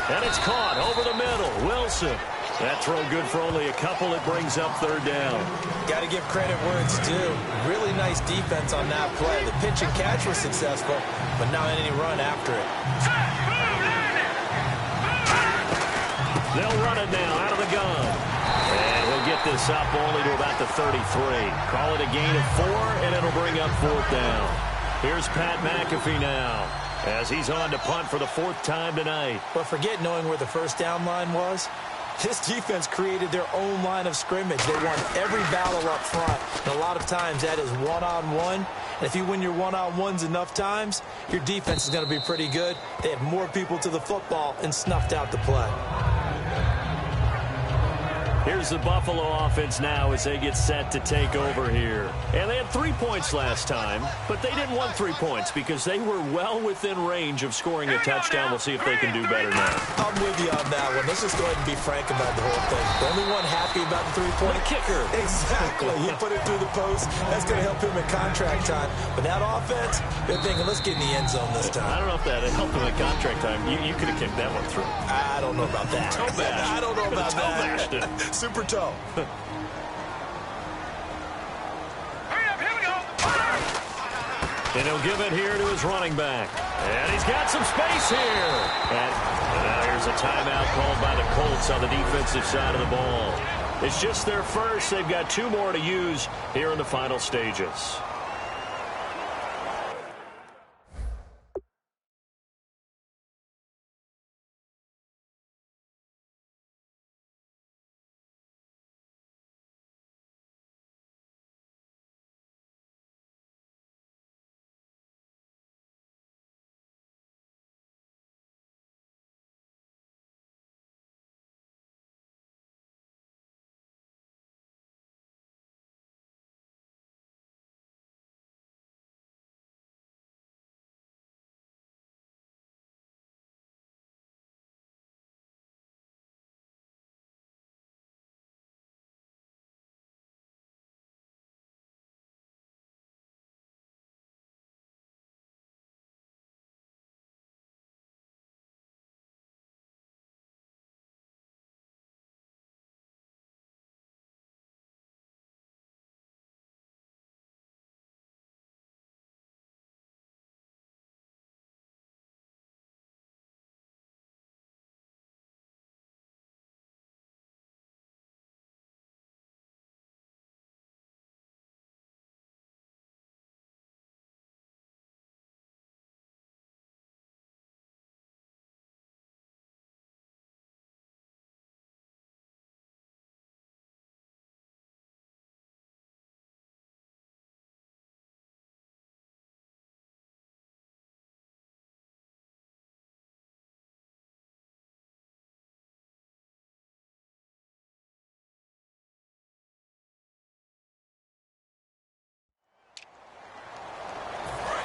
And it's caught over the middle. Wilson. That throw good for only a couple. It brings up 3rd down. Got to give credit where it's due. Really nice defense on that play. The pitch and catch was successful, but not any run after it. They'll run it now out of the gun. And he'll get this up only to about the 33. Call it a gain of 4, and it'll bring up 4th down. Here's Pat McAfee now, as he's on to punt for the 4th time tonight. But forget knowing where the first down line was. This defense created their own line of scrimmage. They won every battle up front. And a lot of times that is one-on-one. And if you win your one-on-ones enough times, your defense is going to be pretty good. They had more people to the football and snuffed out the play. Here's the Buffalo offense now as they get set to take over here. And they had 3 points last time, but they didn't want 3 points because they were well within range of scoring a touchdown. We'll see if they can do better now. I'm with you on that one. Let's just go ahead and be frank about the whole thing. The only one happy about the 3-point kicker. Exactly. He put it through the post. That's going to help him at contract time. But that offense, they're thinking, let's get in the end zone this time. I don't know if that helped him at contract time. You could have kicked that one through. I don't know about that. Toe bash. I don't know about Toe bashed that. it. Super toe. And he'll give it here to his running back. And he's got some space here. And now here's a timeout called by the Colts on the defensive side of the ball. It's just their first. They've got 2 more to use here in the final stages.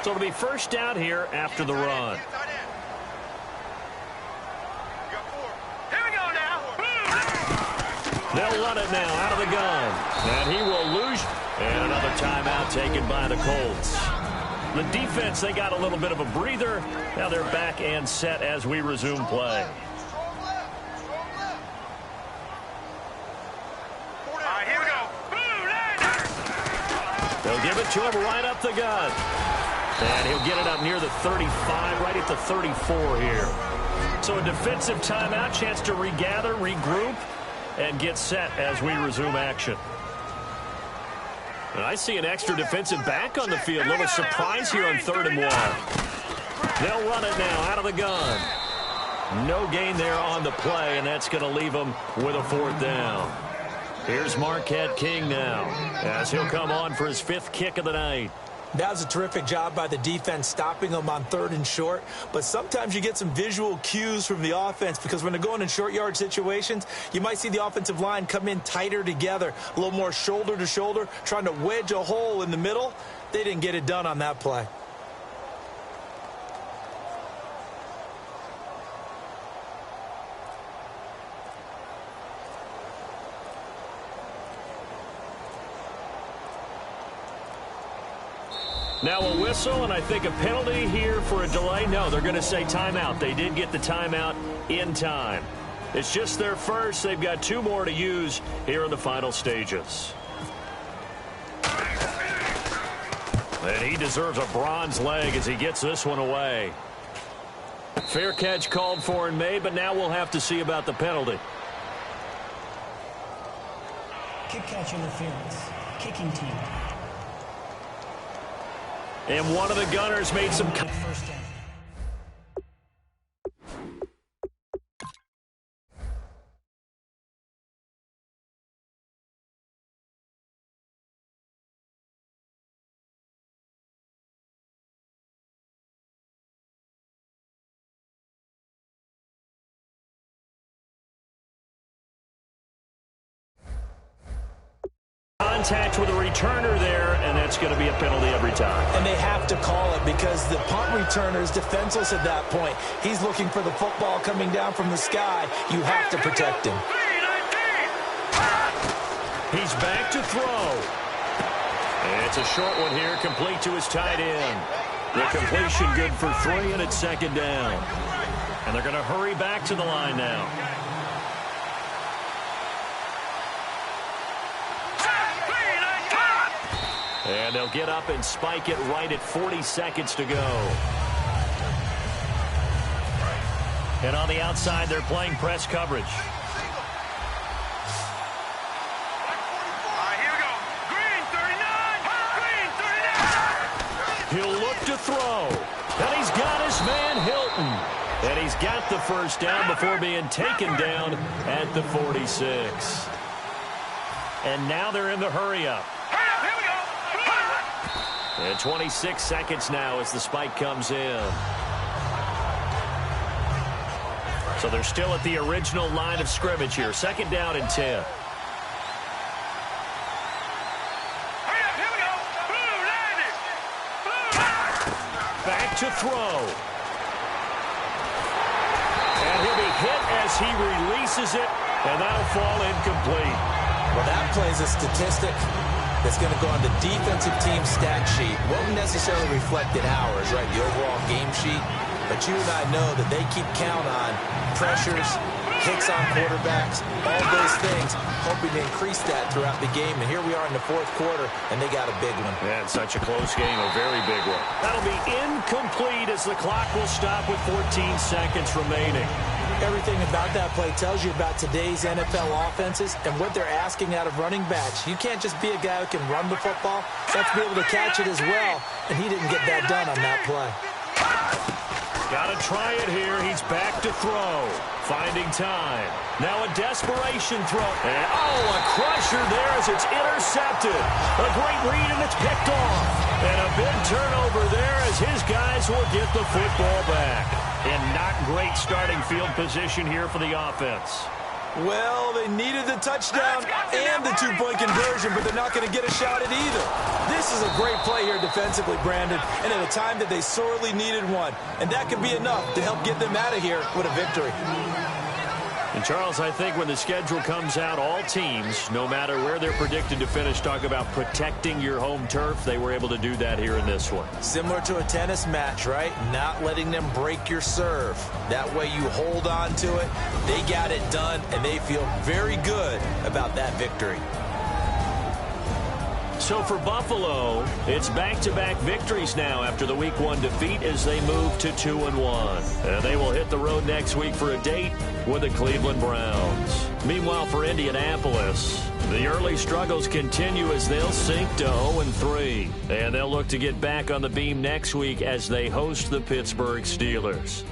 So it'll be first down here after the run. They'll run it now out of the gun. And he will lose. And another timeout taken by the Colts. The defense, they got a little bit of a breather. Now they're back and set as we resume play. Here we go. They'll give it to him right up the gut. And he'll get it up near the 35, right at the 34 here. So a defensive timeout, chance to regather, regroup, and get set as we resume action. And I see an extra defensive back on the field. A little surprise here on 3rd and 1. They'll run it now out of the gun. No gain there on the play, and that's going to leave them with a 4th down. Here's Marquette King now as he'll come on for his 5th kick of the night. That was a terrific job by the defense stopping them on 3rd and short. But sometimes you get some visual cues from the offense because when they're going in short yard situations, you might see the offensive line come in tighter together, a little more shoulder to shoulder, trying to wedge a hole in the middle. They didn't get it done on that play. Now a whistle, and I think a penalty here for a delay. No, they're going to say timeout. They did get the timeout in time. It's just their first. They've got 2 more to use here in the final stages. And he deserves a bronze leg as he gets this one away. Fair catch called for and made, but now we'll have to see about the penalty. Kick catch interference. Kicking team. And one of the gunners made some... First down. Contact with a returner there, and that's going to be a penalty every time. And they have to call it because the punt returner is defenseless at that point. He's looking for the football coming down from the sky. You have to protect him. He's back to throw. And it's a short one here, complete to his tight end. The completion good for 3, and it's 2nd down. And they're going to hurry back to the line now. And they'll get up and spike it right at 40 seconds to go. And on the outside, they're playing press coverage. Here we go. Green 39. Green 39. He'll look to throw. And he's got his man Hilton. And he's got the first down before being taken down at the 46. And now they're in the hurry-up. And 26 seconds now as the spike comes in. So they're still at the original line of scrimmage here. 2nd down and 10. Here we go. Blue, landed. Back to throw. And he'll be hit as he releases it, and that'll fall incomplete. Well, that plays a statistic that's going to go on the defensive team stat sheet. Won't necessarily reflect in ours, right, the overall game sheet. But you and I know that they keep count on pressures, hits on quarterbacks, all those things, hoping to increase that throughout the game. And here we are in the 4th quarter, and they got a big one. And such a close game, a very big one. That'll be incomplete as the clock will stop with 14 seconds remaining. Everything about that play tells you about today's NFL offenses and what they're asking out of running backs. You can't just be a guy who can run the football. You have to be able to catch it as well, and he didn't get that done on that play. Got to try it here. He's back to throw. Finding time. Now a desperation throw. And, a crusher there as it's intercepted. A great read, and it's picked off. And a big turnover there as his guys will get the football back. And not great starting field position here for the offense. Well, they needed the touchdown and the 2-point conversion, but they're not going to get a shot at either. This is a great play here defensively, Brandon, and at a time that they sorely needed one. And that could be enough to help get them out of here with a victory. And Charles, I think when the schedule comes out, all teams, no matter where they're predicted to finish, talk about protecting your home turf. They were able to do that here in this one. Similar to a tennis match, right? Not letting them break your serve. That way you hold on to it. They got it done, and they feel very good about that victory. So for Buffalo, it's back-to-back victories now after the Week 1 defeat as they move to 2-1. And they will hit the road next week for a date with the Cleveland Browns. Meanwhile, for Indianapolis, the early struggles continue as they'll sink to 0-3. And they'll look to get back on the beam next week as they host the Pittsburgh Steelers.